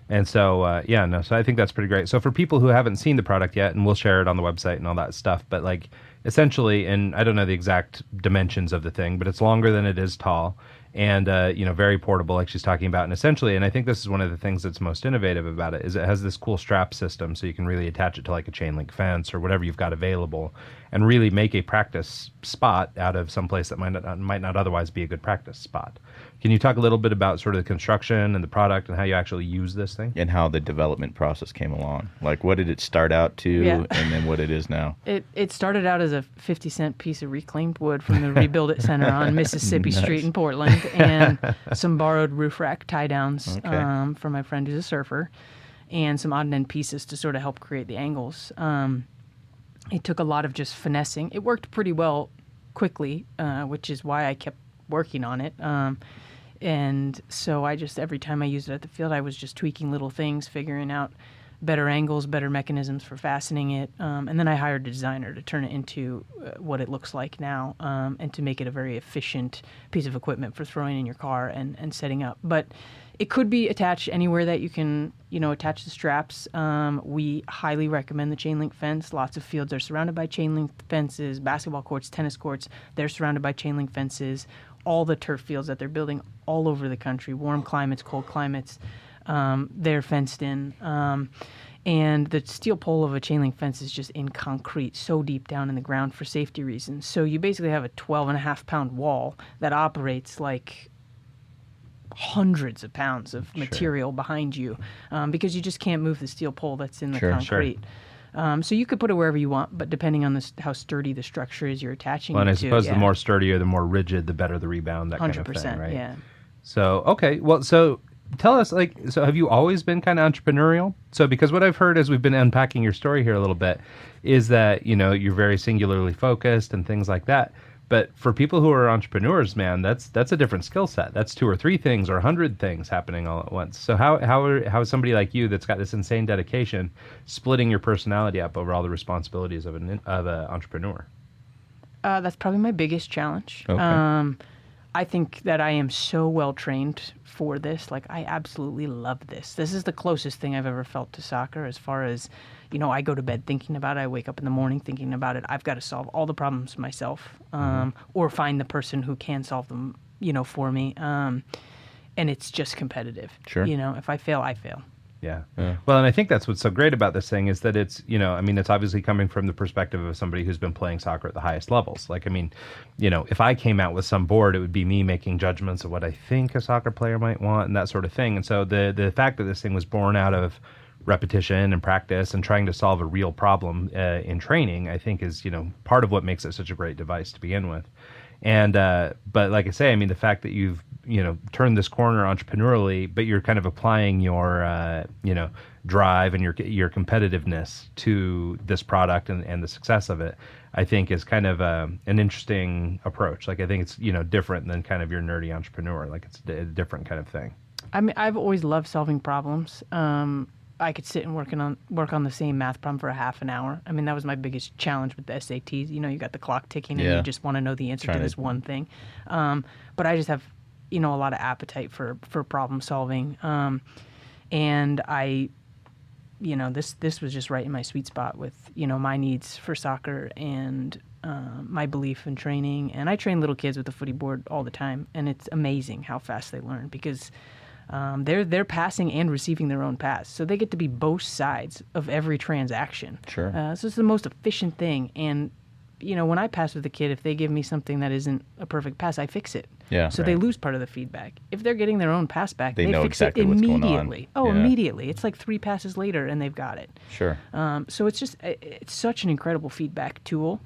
And so, so I think that's pretty great. So for people who haven't seen the product yet, and we'll share it on the website and all that stuff, but like essentially, and I don't know the exact dimensions of the thing, but it's longer than it is tall and, very portable like she's talking about. And essentially, and I think this is one of the things that's most innovative about it, is it has this cool strap system so you can really attach it to like a chain link fence or whatever you've got available and really make a practice spot out of some place that might not otherwise be a good practice spot. Can you talk a little bit about sort of the construction and the product and how you actually use this thing? And how the development process came along. Like, what did it start out to and then what it is now? It started out as a 50-cent piece of reclaimed wood from the Rebuild It Center on Mississippi Street in Portland and some borrowed roof rack tie-downs from my friend who's a surfer and some odd-end pieces to sort of help create the angles. It took a lot of just finessing. It worked pretty well quickly, which is why I kept working on it. And so every time I used it at the field, I was just tweaking little things, figuring out better angles, better mechanisms for fastening it. And then I hired a designer to turn it into what it looks like now, and to make it a very efficient piece of equipment for throwing in your car and setting up. But it could be attached anywhere that you can, attach the straps. We highly recommend the chain link fence. Lots of fields are surrounded by chain link fences. Basketball courts, tennis courts, they're surrounded by chain link fences. All the turf fields that they're building all over the country, warm climates, cold climates, they're fenced in. And the steel pole of a chain link fence is just in concrete, so deep down in the ground for safety reasons. So you basically have a 12.5-pound wall that operates like hundreds of pounds of material behind you, because you just can't move the steel pole that's in the concrete. So you could put it wherever you want, but depending on how sturdy the structure is you're attaching Well, and it I to. suppose the more sturdy or the more rigid, the better the rebound, that 100%, kind of thing, right? yeah. So, okay. Well, so tell us, so have you always been kind of entrepreneurial? So, because what I've heard as we've been unpacking your story here a little bit is that, you're very singularly focused and things like that. But for people who are entrepreneurs, man, that's a different skill set. That's 2 or 3 things or 100 things happening all at once. So how is somebody like you that's got this insane dedication splitting your personality up over all the responsibilities of an entrepreneur? That's probably my biggest challenge. Okay. I think that I am so well trained for this. Like, I absolutely love this. This is the closest thing I've ever felt to soccer as far as, I go to bed thinking about it. I wake up in the morning thinking about it. I've got to solve all the problems myself, or find the person who can solve them, for me. And it's just competitive. Sure. If I fail, I fail. Yeah. Well, and I think that's what's so great about this thing is that it's, it's obviously coming from the perspective of somebody who's been playing soccer at the highest levels. Like, if I came out with some board, it would be me making judgments of what I think a soccer player might want and that sort of thing. And so the fact that this thing was born out of repetition and practice and trying to solve a real problem in training, I think is, part of what makes it such a great device to begin with. And, but like I say, the fact that you've, turned this corner entrepreneurially, but you're kind of applying your, drive and your competitiveness to this product and the success of it, I think is kind of an interesting approach. Like, I think it's, different than kind of your nerdy entrepreneur. Like, it's a different kind of thing. I've always loved solving problems. I could sit and work on the same math problem for a half an hour. That was my biggest challenge with the SATs. You got the clock ticking and you just want to know the answer to this one thing. But I just have, a lot of appetite for problem solving. And I, this was just right in my sweet spot with, my needs for soccer and my belief in training. And I train little kids with the Footyboard all the time. And it's amazing how fast they learn because they're passing and receiving their own pass. So they get to be both sides of every transaction. Sure. So it's the most efficient thing. And, when I pass with a kid, if they give me something that isn't a perfect pass, I fix it. Yeah. So they lose part of the feedback. If they're getting their own pass back, They they know fix exactly it what's going on. immediately. Oh, Yeah. immediately. It's like 3 passes later and they've got it. Sure. So it's such an incredible feedback tool.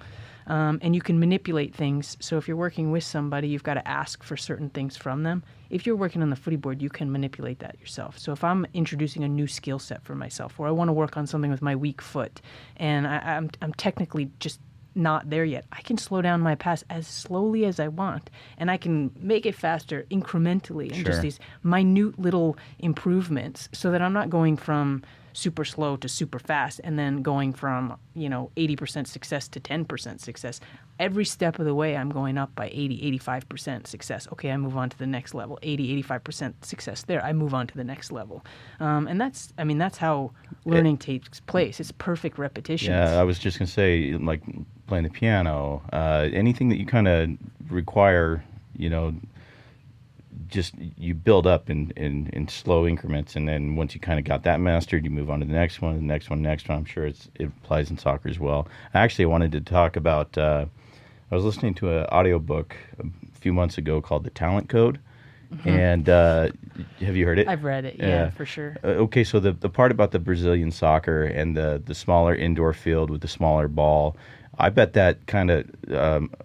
And you can manipulate things. So if you're working with somebody, you've got to ask for certain things from them. If you're working on the Footyboard, you can manipulate that yourself. So if I'm introducing a new skill set for myself, or I want to work on something with my weak foot, and I'm technically just not there yet, I can slow down my pass as slowly as I want, and I can make it faster incrementally, and just these minute little improvements, so that I'm not going from super slow to super fast and then going from 80% success to 10% success. Every step of the way I'm going up by 80-85% success. Okay, I move on to the next level. 80-85% success there, I move on to the next level. And that's how learning takes place. It's perfect repetitions. Yeah, I was just gonna say, like playing the piano, anything that you kind of require, just you build up in slow increments, and then once you kind of got that mastered, you move on to the next one, the next one, next one. I'm sure it applies in soccer as well. Actually, I wanted to talk about. I was listening to an audiobook a few months ago called "The Talent Code," and have you heard it? I've read it, yeah, for sure. Okay, so the part about the Brazilian soccer and the smaller indoor field with the smaller ball, I bet that kind of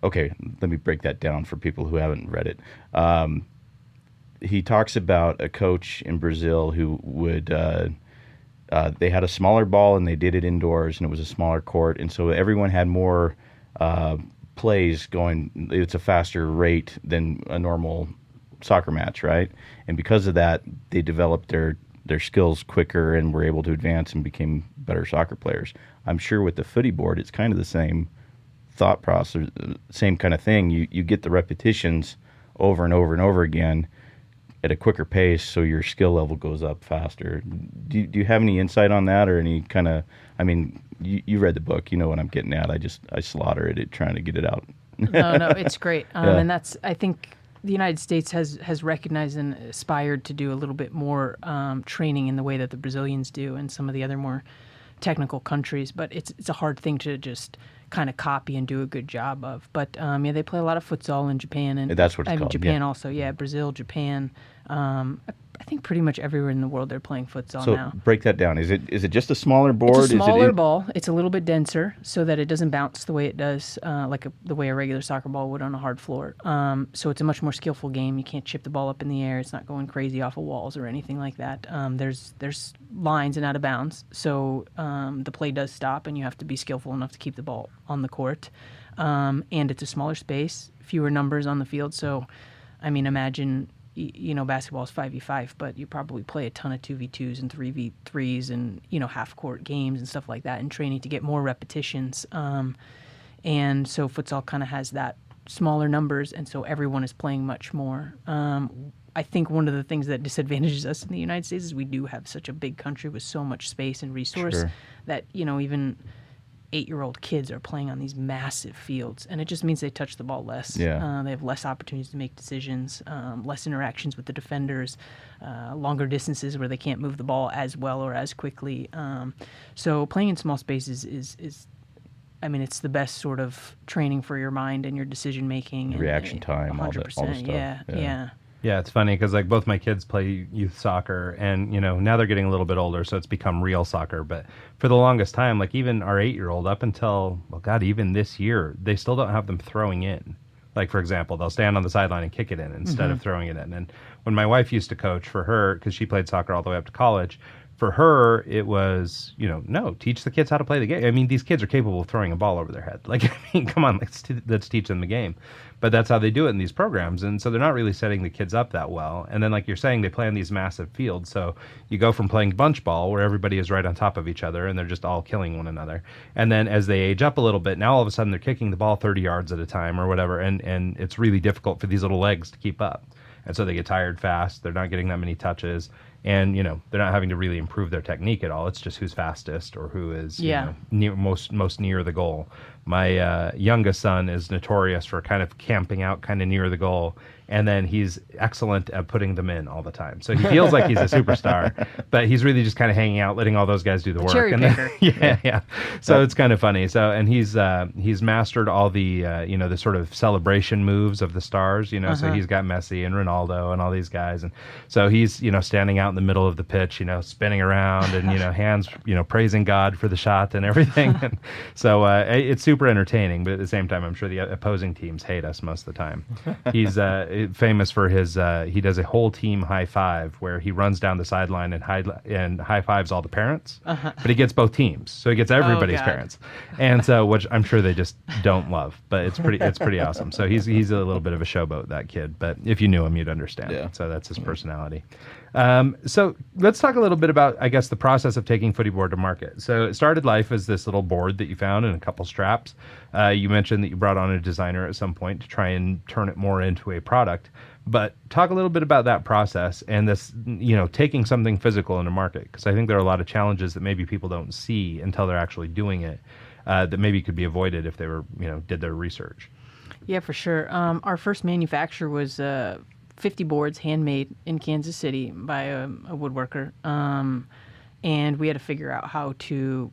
okay. Let me break that down for people who haven't read it. He talks about a coach in Brazil who would they had a smaller ball and they did it indoors, and it was a smaller court, and so everyone had more plays going. It's a faster rate than a normal soccer match, right? And because of that, they developed their skills quicker and were able to advance and became better soccer players. I'm sure with the footy board, it's kind of the same thought process, same kind of thing. You get the repetitions over and over and over again at a quicker pace, so your skill level goes up faster. Do you have any insight on that, or any kind of? I mean, you read the book, you know what I'm getting at. I slaughter it trying to get it out. No, it's great. Yeah. And that's, I think the United States has recognized and aspired to do a little bit more training in the way that the Brazilians do and some of the other more technical countries. But it's a hard thing to just kind of copy and do a good job of. But yeah, they play a lot of futsal in Japan. And That's what it's called, Japan yeah. also, yeah, Brazil, Japan. I think pretty much everywhere in the world they're playing futsal So now. break that down. Is it just a smaller board? It's a smaller Is it ball. It's a little bit denser so that it doesn't bounce the way it does, the way a regular soccer ball would on a hard floor. So it's a much more skillful game. You can't chip the ball up in the air. It's not going crazy off of walls or anything like that. There's lines and out of bounds. So the play does stop, and you have to be skillful enough to keep the ball on the court. And it's a smaller space, fewer numbers on the field. So, I mean, imagine, basketball is 5v5, but you probably play a ton of 2v2s and 3v3s and, half-court games and stuff like that in training to get more repetitions. And so futsal kind of has that smaller numbers, and so everyone is playing much more. I think one of the things that disadvantages us in the United States is we do have such a big country with so much space and resource Sure. that, even 8-year-old kids are playing on these massive fields, and it just means they touch the ball less. Yeah. They have less opportunities to make decisions, less interactions with the defenders, longer distances where they can't move the ball as well or as quickly. So playing in small spaces is I mean, it's the best sort of training for your mind and your decision making. Reaction time, all the 100%. stuff. Yeah. Yeah, it's funny because like both my kids play youth soccer, and now they're getting a little bit older, so it's become real soccer. But for the longest time, like even our 8-year-old, up until even this year, they still don't have them throwing in. Like for example, they'll stand on the sideline and kick it in instead of throwing it in. And when my wife used to coach for her, because she played soccer all the way up to college, for her it was no, teach the kids how to play the game. I mean, these kids are capable of throwing a ball over their head. Like, I mean, come on, let's teach them the game. But that's how they do it in these programs, and so they're not really setting the kids up that well. And then, like you're saying, they play on these massive fields, so you go from playing bunch ball, where everybody is right on top of each other, and they're just all killing one another. And then as they age up a little bit, now all of a sudden they're kicking the ball 30 yards at a time or whatever, and it's really difficult for these little legs to keep up. And so they get tired fast. They're not getting that many touches. And, they're not having to really improve their technique at all. It's just who's fastest or who is most near the goal. My youngest son is notorious for kind of camping out kind of near the goal. And then he's excellent at putting them in all the time. So he feels like he's a superstar, but he's really just kind of hanging out, letting all those guys do the work. Cherry picker. Yeah. So it's kind of funny. So, and he's mastered all the, the sort of celebration moves of the stars, so he's got Messi and Ronaldo and all these guys. And so he's, standing out in the middle of the pitch, spinning around and, hands, praising God for the shot and everything. And so it's super entertaining, but at the same time, I'm sure the opposing teams hate us most of the time. He's famous for his, he does a whole team high five where he runs down the sideline and high fives all the parents, but he gets both teams. So he gets everybody's God. parents. And so, which I'm sure they just don't love, but it's pretty awesome. So he's a little bit of a showboat, that kid, but if you knew him, you'd understand. Yeah. So that's his personality. So let's talk a little bit about, I guess, the process of taking Footyboard to market. So it started life as this little board that you found and a couple straps. You mentioned that you brought on a designer at some point to try and turn it more into a product. But talk a little bit about that process and this, taking something physical into market, because I think there are a lot of challenges that maybe people don't see until they're actually doing it, that maybe could be avoided if they were, did their research. Yeah, for sure. Our first manufacturer was 50 boards handmade in Kansas City by a woodworker. And we had to figure out how to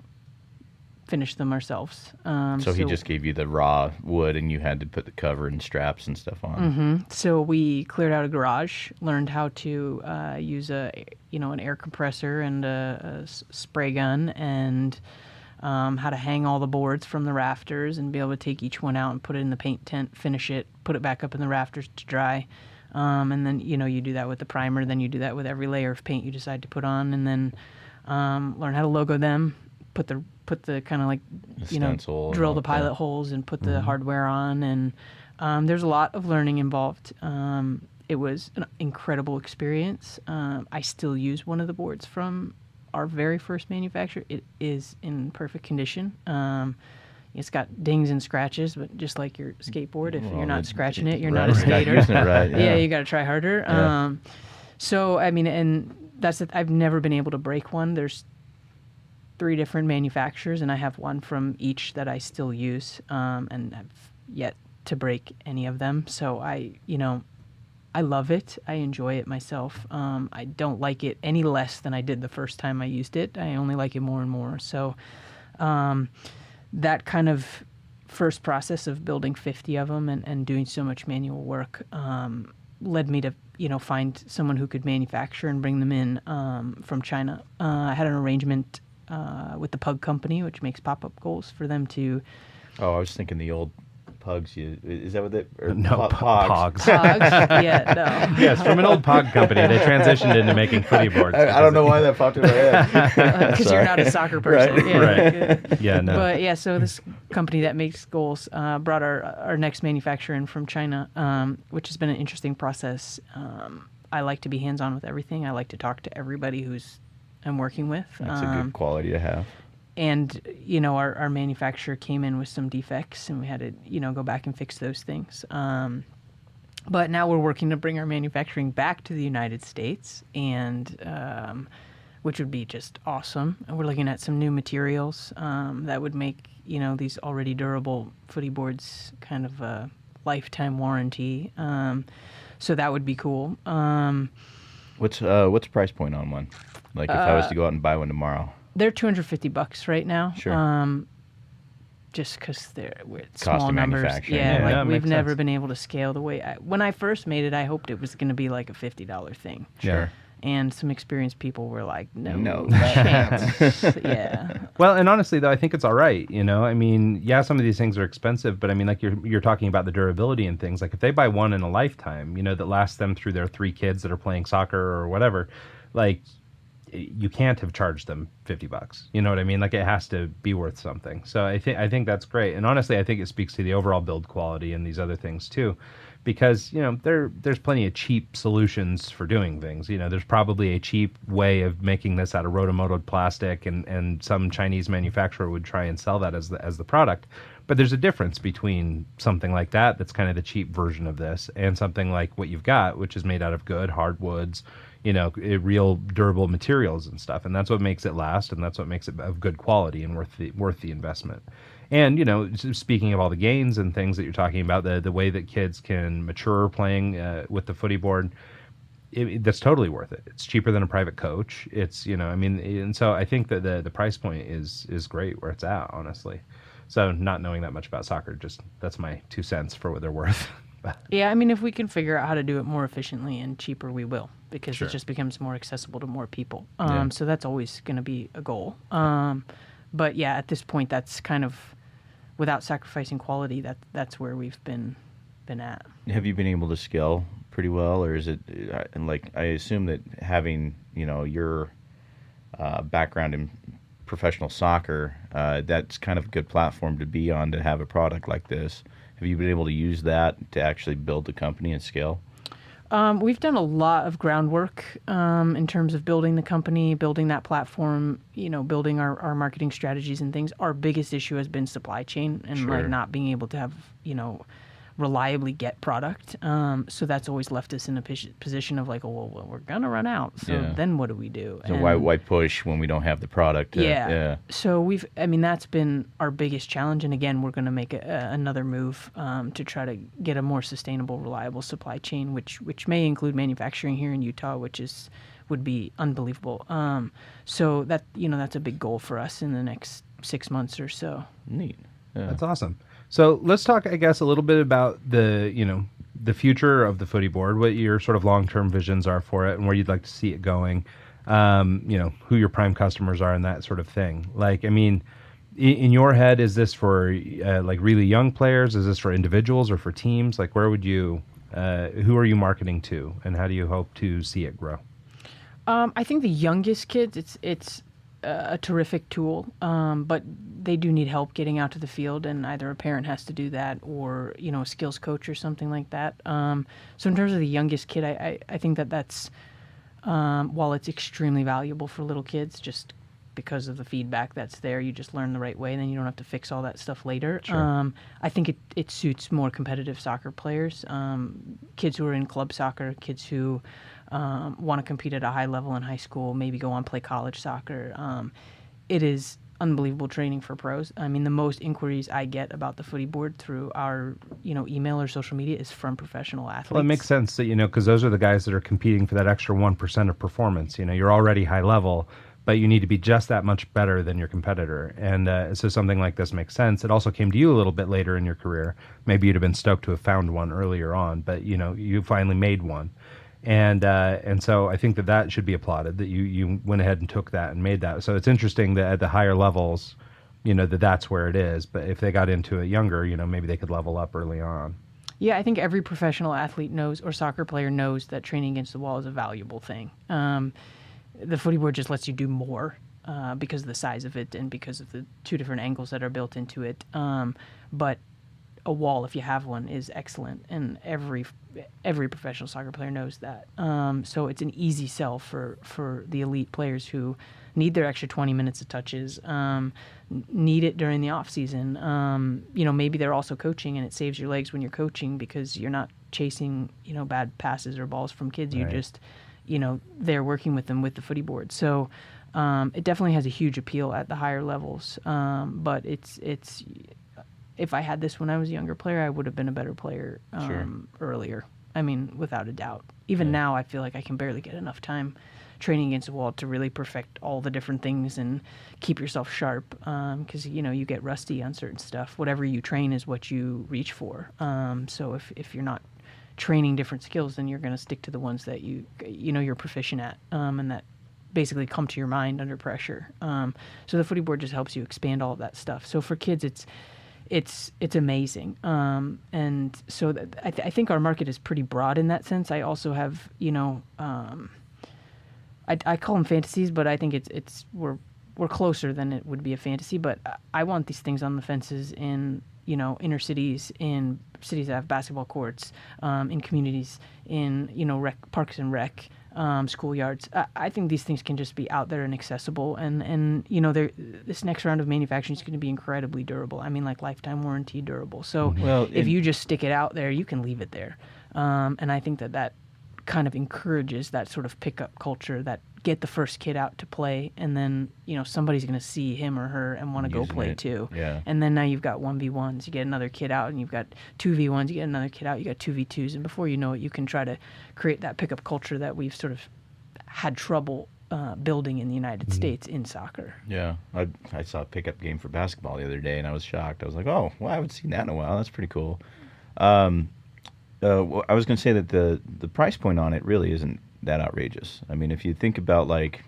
finish them ourselves. So he just gave you the raw wood, and you had to put the cover and straps and stuff on. So we cleared out a garage, learned how to use an air compressor and a spray gun, and how to hang all the boards from the rafters and be able to take each one out and put it in the paint tent, finish it, put it back up in the rafters to dry. And then, you do that with the primer, then you do that with every layer of paint you decide to put on, and then learn how to logo them, put the kind of like, stencil drill and the pilot holes and put the hardware on. And there's a lot of learning involved. It was an incredible experience. I still use one of the boards from our very first manufacturer. It is in perfect condition. It's got dings and scratches, but just like your skateboard, if you're not scratching it, you're not a skater. Using it right, Yeah, you got to try harder. Yeah. So, I mean, and I've never been able to break one. There's 3 different manufacturers, and I have one from each that I still use, and I've yet to break any of them. So I love it. I enjoy it myself. I don't like it any less than I did the first time I used it. I only like it more and more. So that kind of first process of building 50 of them and doing so much manual work led me to find someone who could manufacture and bring them in from China. I had an arrangement with the Pug Company, which makes pop-up goals, for them to... Oh, I was thinking the old Pugs. Is that what they... No, Pogs. Pogs. Pogs? Yeah, no. Yes, from an old Pog company, they transitioned into making footy boards. I don't know why that popped in my head. Because you're not a soccer person. Right. Yeah, Right. Yeah, no. But yeah, so this company that makes goals brought our next manufacturer in from China, which has been an interesting process. I like to be hands-on with everything. I like to talk to everybody I'm working with. That's a good quality to have. And, our manufacturer came in with some defects, and we had to, go back and fix those things. But now we're working to bring our manufacturing back to the United States, and which would be just awesome. And we're looking at some new materials that would make, these already durable footy boards kind of a lifetime warranty. So that would be cool. What's the price point on one? Like if I was to go out and buy one tomorrow? They're $250 right now. Sure. Just because we're Cost small of numbers. manufacturing, Yeah, yeah. like Yeah, we've makes never sense. been able to scale the way when I first made it. I hoped it was going to be like a $50 thing. Sure. And some experienced people were like, no No. chance. Yeah. Well, and honestly, though, I think it's all right. I mean, yeah, some of these things are expensive, but I mean, like you're talking about the durability and things. Like if they buy one in a lifetime, that lasts them through their 3 kids that are playing soccer or whatever, like you can't have charged them $50. You know what I mean? Like it has to be worth something. So I think that's great. And honestly, I think it speaks to the overall build quality and these other things too. Because, there's plenty of cheap solutions for doing things. There's probably a cheap way of making this out of rotomolded plastic, and some Chinese manufacturer would try and sell that as the product. But there's a difference between something like that's kind of the cheap version of this, and something like what you've got, which is made out of good hardwoods, real durable materials and stuff. And that's what makes it last, and that's what makes it of good quality and worth the investment. And, speaking of all the gains and things that you're talking about, the way that kids can mature playing with the footy board, that's totally worth it. It's cheaper than a private coach. It's, and so I think that the price point is great where it's at, honestly. So not knowing that much about soccer, that's my 2 cents for what they're worth. Yeah, I mean, if we can figure out how to do it more efficiently and cheaper, we will, because Sure. it just becomes more accessible to more people. Yeah. So that's always going to be a goal. But yeah, at this point, that's kind of, without sacrificing quality, that's where we've been at. Have you been able to scale pretty well, or is it like I assume that having your background in professional soccer, that's kind of a good platform to be on to have a product like this. Have you been able to use that to actually build the company and scale? We've done a lot of groundwork in terms of building the company, building that platform, building our marketing strategies and things. Our biggest issue has been supply chain and Sure. like not being able to have, reliably get product. So that's always left us in a position of like, well, we're going to run out. So Yeah. then what do we do? So And- why push when we don't have the product? yeah. So that's been our biggest challenge. And again, we're going to make another move to try to get a more sustainable, reliable supply chain, which may include manufacturing here in Utah, which would be unbelievable. So that's a big goal for us in the next 6 months or so. Neat. Yeah. That's awesome. So let's talk, I guess, a little bit about the future of the footy board, what your sort of long-term visions are for it and where you'd like to see it going, who your prime customers are and that sort of thing. Like, I mean, in your head, is this for like really young players? Is this for individuals or for teams? Like, where would who are you marketing to, and how do you hope to see it grow? I think the youngest kids, it's a terrific tool, but they do need help getting out to the field, and either a parent has to do that or, a skills coach or something like that. So in terms of the youngest kid, I think that's, while it's extremely valuable for little kids, just because of the feedback that's there, you just learn the right way, and then you don't have to fix all that stuff later. Sure. I think it suits more competitive soccer players, kids who are in club soccer, kids who want to compete at a high level in high school, maybe go on play college soccer. It is unbelievable training for pros. I mean, the most inquiries I get about the Footyboard through our, email or social media is from professional athletes. Well, it makes sense that, because those are the guys that are competing for that extra 1% of performance. You're already high level, but you need to be just that much better than your competitor. And so something like this makes sense. It also came to you a little bit later in your career. Maybe you'd have been stoked to have found one earlier on, but, you finally made one. And so I think that should be applauded, that you went ahead and took that and made that. So it's interesting that at the higher levels, that's where it is. But if they got into it younger, maybe they could level up early on. Yeah, I think every professional athlete knows, or soccer player knows, that training against the wall is a valuable thing. The Footyboard just lets you do more because of the size of it and because of the two different angles that are built into it. But a wall, if you have one, is excellent, and every professional soccer player knows that. So it's an easy sell for the elite players who need their extra 20 minutes of touches, need it during the off season. Maybe they're also coaching, and it saves your legs when you're coaching because you're not chasing bad passes or balls from kids. Right. You just they're working with them with the Footyboard. So it definitely has a huge appeal at the higher levels. But it's if I had this when I was a younger player, I would have been a better player earlier. I mean, without a doubt. Even now, I feel like I can barely get enough time training against the wall to really perfect all the different things and keep yourself sharp. Because you get rusty on certain stuff. Whatever you train is what you reach for. So if you're not training different skills, then you're going to stick to the ones that you're proficient at, and that basically come to your mind under pressure. So the Footyboard just helps you expand all of that stuff. So for kids, it's amazing. And so I think our market is pretty broad in that sense. I also have, I call them fantasies, but I think we're closer than it would be a fantasy. But I want these things on the fences in, inner cities, in cities that have basketball courts, in communities, in, parks and rec, schoolyards. I think these things can just be out there and accessible. And this next round of manufacturing is going to be incredibly durable. I mean, like lifetime warranty durable. So if you just stick it out there, you can leave it there. And I think that kind of encourages that sort of pickup culture, that get the first kid out to play, and then somebody's going to see him or her and want to go play too. Yeah. And and then now you've got 1v1s, you get another kid out, and you've got 2v1s, you get another kid out, you got 2v2s, and before you know it, you can try to create that pickup culture that we've sort of had trouble building in the United States in soccer. Yeah, I saw a pickup game for basketball the other day, and I was shocked. I was like, oh, well, I haven't seen that in a while. That's pretty cool. I was going to say that the price point on it really isn't that outrageous. I mean, if you think about like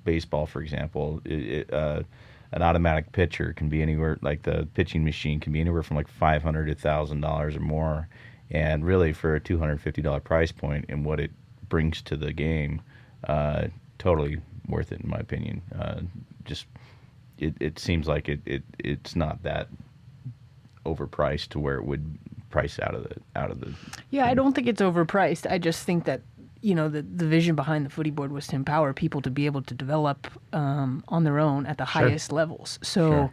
baseball, for example, an automatic pitcher can be anywhere, like the pitching machine can be anywhere from like $500 to $1,000 or more. And really for a $250 price point and what it brings to the game, totally worth it in my opinion. It seems like it's not that overpriced to where it would price out of the. Yeah, I don't think it's overpriced. I just think that the vision behind the Footyboard was to empower people to be able to develop on their own at the highest levels. So,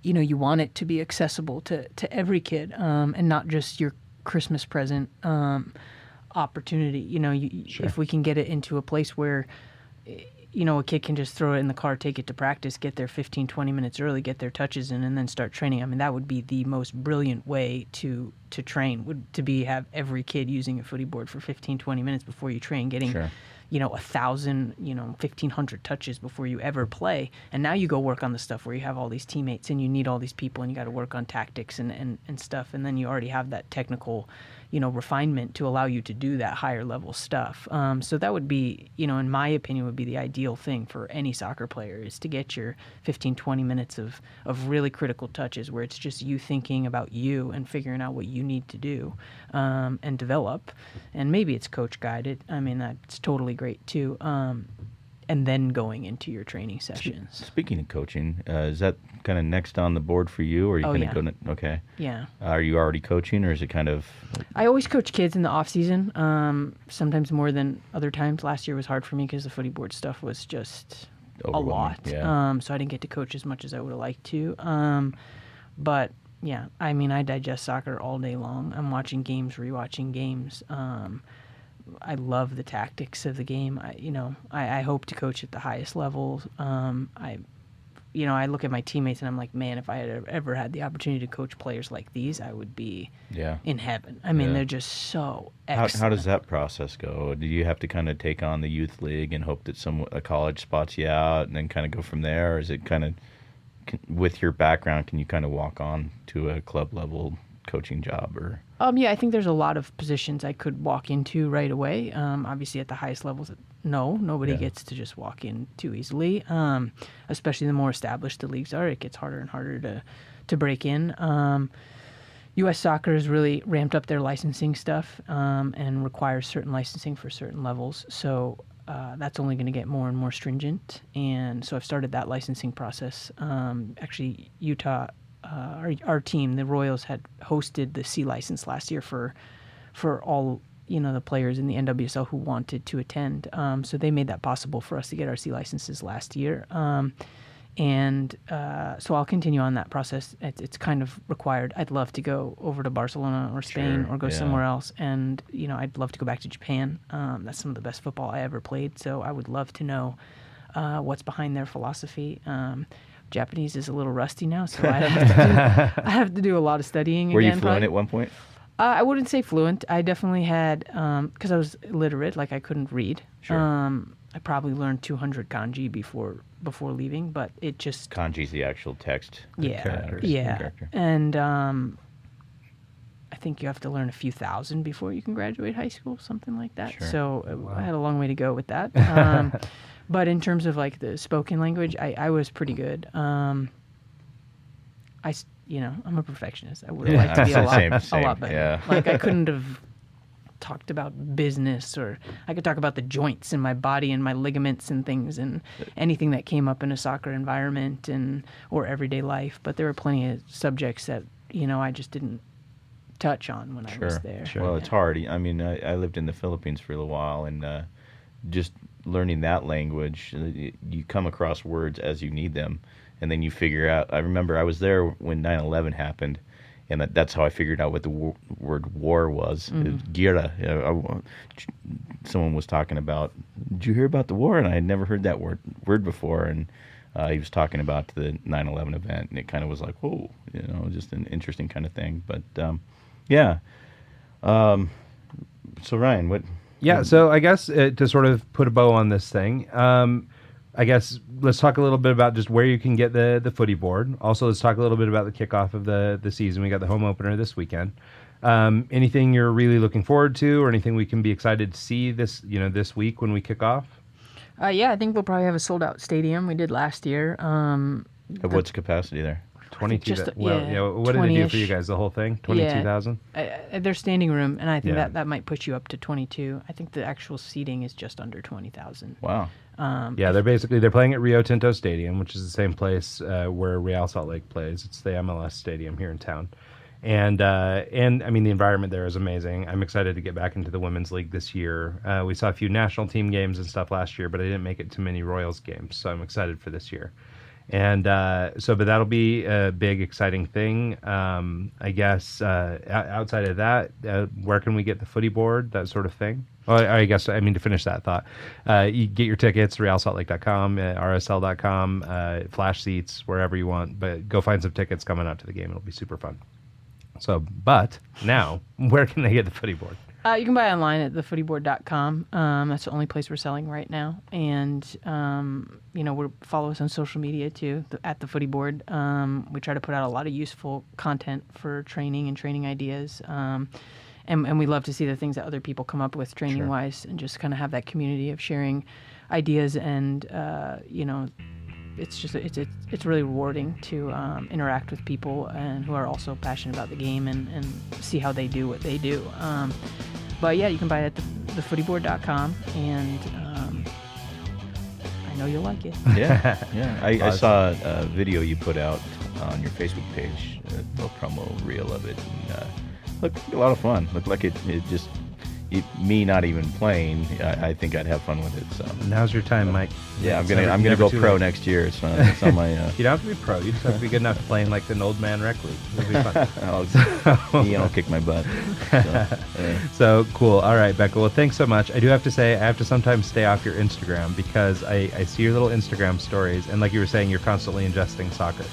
you want it to be accessible to every kid, and not just your Christmas present opportunity. If we can get it into a place where a kid can just throw it in the car, take it to practice, get there 15, 20 minutes early, get their touches in, and then start training. I mean, that would be the most brilliant way to train, have every kid using a Footyboard for 15, 20 minutes before you train, getting 1,000, 1,500 touches before you ever play. And now you go work on the stuff where you have all these teammates and you need all these people and you got to work on tactics and stuff. And then you already have that technical, refinement to allow you to do that higher level stuff. So that would be, in my opinion, would be the ideal thing for any soccer player, is to get your 15, 20 minutes of really critical touches where it's just you thinking about you and figuring out what you need to do and develop. And maybe it's coach guided. I mean, that's totally great too. and then going into your training sessions. Speaking of coaching, is that kind of next on the board for you, or are you going to go? Okay. Yeah. Are you already coaching, or is it kind of? I always coach kids in the off season. Sometimes more than other times. Last year was hard for me because the footy board stuff was just a lot. Yeah. So I didn't get to coach as much as I would have liked to. But yeah, I mean, I digest soccer all day long. I'm watching games, rewatching games. I love the tactics of the game. I hope to coach at the highest levels. I look at my teammates and I'm like, man, if I had ever had the opportunity to coach players like these, I would be in heaven. I mean, they're just so excellent. How does that process go? Do you have to kind of take on the youth league and hope that a college spots you out and then kind of go from there? Or is it kind of, with your background, can you kind of walk on to a club level coaching job? Or yeah, I think there's a lot of positions I could walk into right away. Obviously, at the highest levels, nobody gets to just walk in too easily. Especially the more established the leagues are, it gets harder and harder to break in. U.S. Soccer has really ramped up their licensing stuff and requires certain licensing for certain levels. So that's only going to get more and more stringent. And so I've started that licensing process. Actually, Utah. Our team, the Royals, had hosted the C license last year for all the players in the NWSL who wanted to attend. So they made that possible for us to get our C licenses last year. So I'll continue on that process. It's kind of required. I'd love to go over to Barcelona or Spain or go somewhere else. And, I'd love to go back to Japan. That's some of the best football I ever played. So I would love to know what's behind their philosophy. Japanese is a little rusty now, so I have to do a lot lot of studying. Were again, you fluent at one point? I wouldn't say fluent. I definitely had, because I was illiterate, like I couldn't read. Sure. I probably learned 200 kanji before leaving, but it just... Kanji's the actual text. Character. And I think you have to learn a few thousand before you can graduate high school, something like that. Sure. So I had a long way to go with that. But in terms of like the spoken language, I was pretty good. I'm a perfectionist. I would have liked to be a lot better. Yeah. Like I couldn't have talked about business, or I could talk about the joints in my body and my ligaments and things and anything that came up in a soccer environment or everyday life. But there were plenty of subjects that, I just didn't touch on when I was there. Sure. Well, it's hard. I mean, I lived in the Philippines for a little while, and just learning that language, you come across words as you need them, and then you figure out. I remember I was there when 9/11 happened, and that's how I figured out what the word war was. Gira. Someone was talking about, did you hear about the war? And I had never heard that word before, and he was talking about the 9/11 event, and it kind of was like, whoa, just an interesting kind of thing. But yeah. So Ryan, what? Yeah, so I guess to sort of put a bow on this thing, I guess let's talk a little bit about just where you can get the footy board. Also, let's talk a little bit about the kickoff of the season. We got the home opener this weekend. Anything you're really looking forward to, or anything we can be excited to see this week when we kick off? Yeah, I think we'll probably have a sold-out stadium. We did last year. What's capacity there? 22,000. What did they do for you guys? The whole thing? 22,000? There's standing room, and I think that might push you up to 22. I think the actual seating is just under 20,000. Wow. They're playing at Rio Tinto Stadium, which is the same place where Real Salt Lake plays. It's the MLS stadium here in town. And I mean, the environment there is amazing. I'm excited to get back into the women's league this year. We saw a few national team games and stuff last year, but I didn't make it to many Royals games, so I'm excited for this year. And but that'll be a big, exciting thing. I guess outside of that, where can we get the footy board, that sort of thing? Well, to finish that thought, you get your tickets, realsaltlake.com, rsl.com, flash seats, wherever you want. But go find some tickets coming out to the game. It'll be super fun. So, but now, where can they get the footy board? You can buy online at thefootyboard.com. That's the only place we're selling right now. And, follow us on social media too, at the Footyboard. We try to put out a lot of useful content for training and training ideas. And we love to see the things that other people come up with training-wise, and just kind of have that community of sharing ideas. And, it's really rewarding to interact with people and who are also passionate about the game and see how they do what they do. But yeah, you can buy it at thefootyboard.com, and know you'll like it. Yeah, yeah. I saw a video you put out on your Facebook page, a little promo reel of it. And, looked like a lot of fun. Looked like it just, me not even playing, I think I'd have fun with it. So Now's your time, Mike. yeah, It's I'm gonna never go too pro late. next year. So it's on my. You don't have to be pro. You just have to be good enough to play in like an old man rec league. It'll be fun. I'll kick my butt. So, So cool. All right, Becca. Well, thanks so much. I do have to say, I have to sometimes stay off your Instagram because I see your little Instagram stories, and like you were saying, you're constantly ingesting soccer.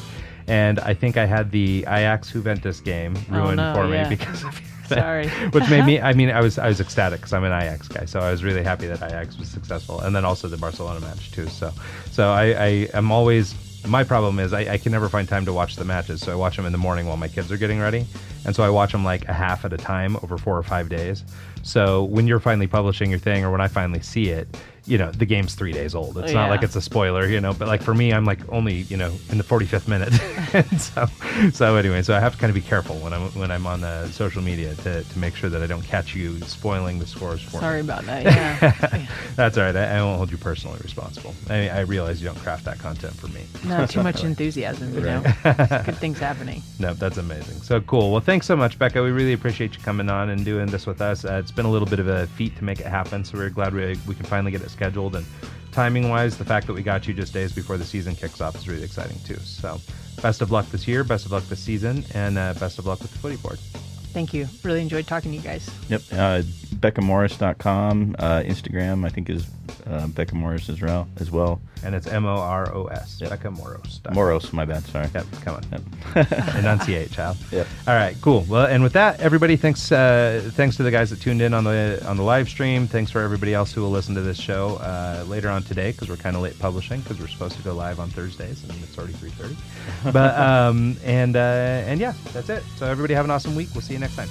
And I think I had the Ajax Juventus game ruined no, for yeah. me because of Sorry. which made me. I mean, I was ecstatic because I'm an Ajax guy, so I was really happy that Ajax was successful, and then also the Barcelona match too. So I am always. My problem is I can never find time to watch the matches, so I watch them in the morning while my kids are getting ready, and so I watch them like a half at a time over 4 or 5 days. So when you're finally publishing your thing, or when I finally see it, the game's 3 days old. It's not like it's a spoiler, but like for me, I'm like only, in the 45th minute. And so anyway, so I have to kind of be careful when I'm on social media to make sure that I don't catch you spoiling the scores for Sorry me. about that. Yeah. That's all right. I won't hold you personally responsible. I realize you don't craft that content for me. Not too much enthusiasm, Good things happening. No, that's amazing. So cool. Well, thanks so much, Becca. We really appreciate you coming on and doing this with us. It's been a little bit of a feat to make it happen, so we're glad we can finally get it scheduled. And timing-wise, the fact that we got you just days before the season kicks off is really exciting too. So best of luck this year, best of luck this season, and best of luck with the Footyboard. Thank you. Really enjoyed talking to you guys. Yep. BeccaMoros.com. Instagram, I think, is Becca Moros as well. And it's Moros. Yep. Becca Moros. Moros, my bad. Sorry. Yep, come on. Yep. Enunciate, child. Yep. All right, cool. Well, and with that, everybody, thanks to the guys that tuned in on the live stream. Thanks for everybody else who will listen to this show later on today, because we're kind of late publishing because we're supposed to go live on Thursdays and it's already 3:30. But and yeah, that's it. So everybody have an awesome week. We'll see you next time.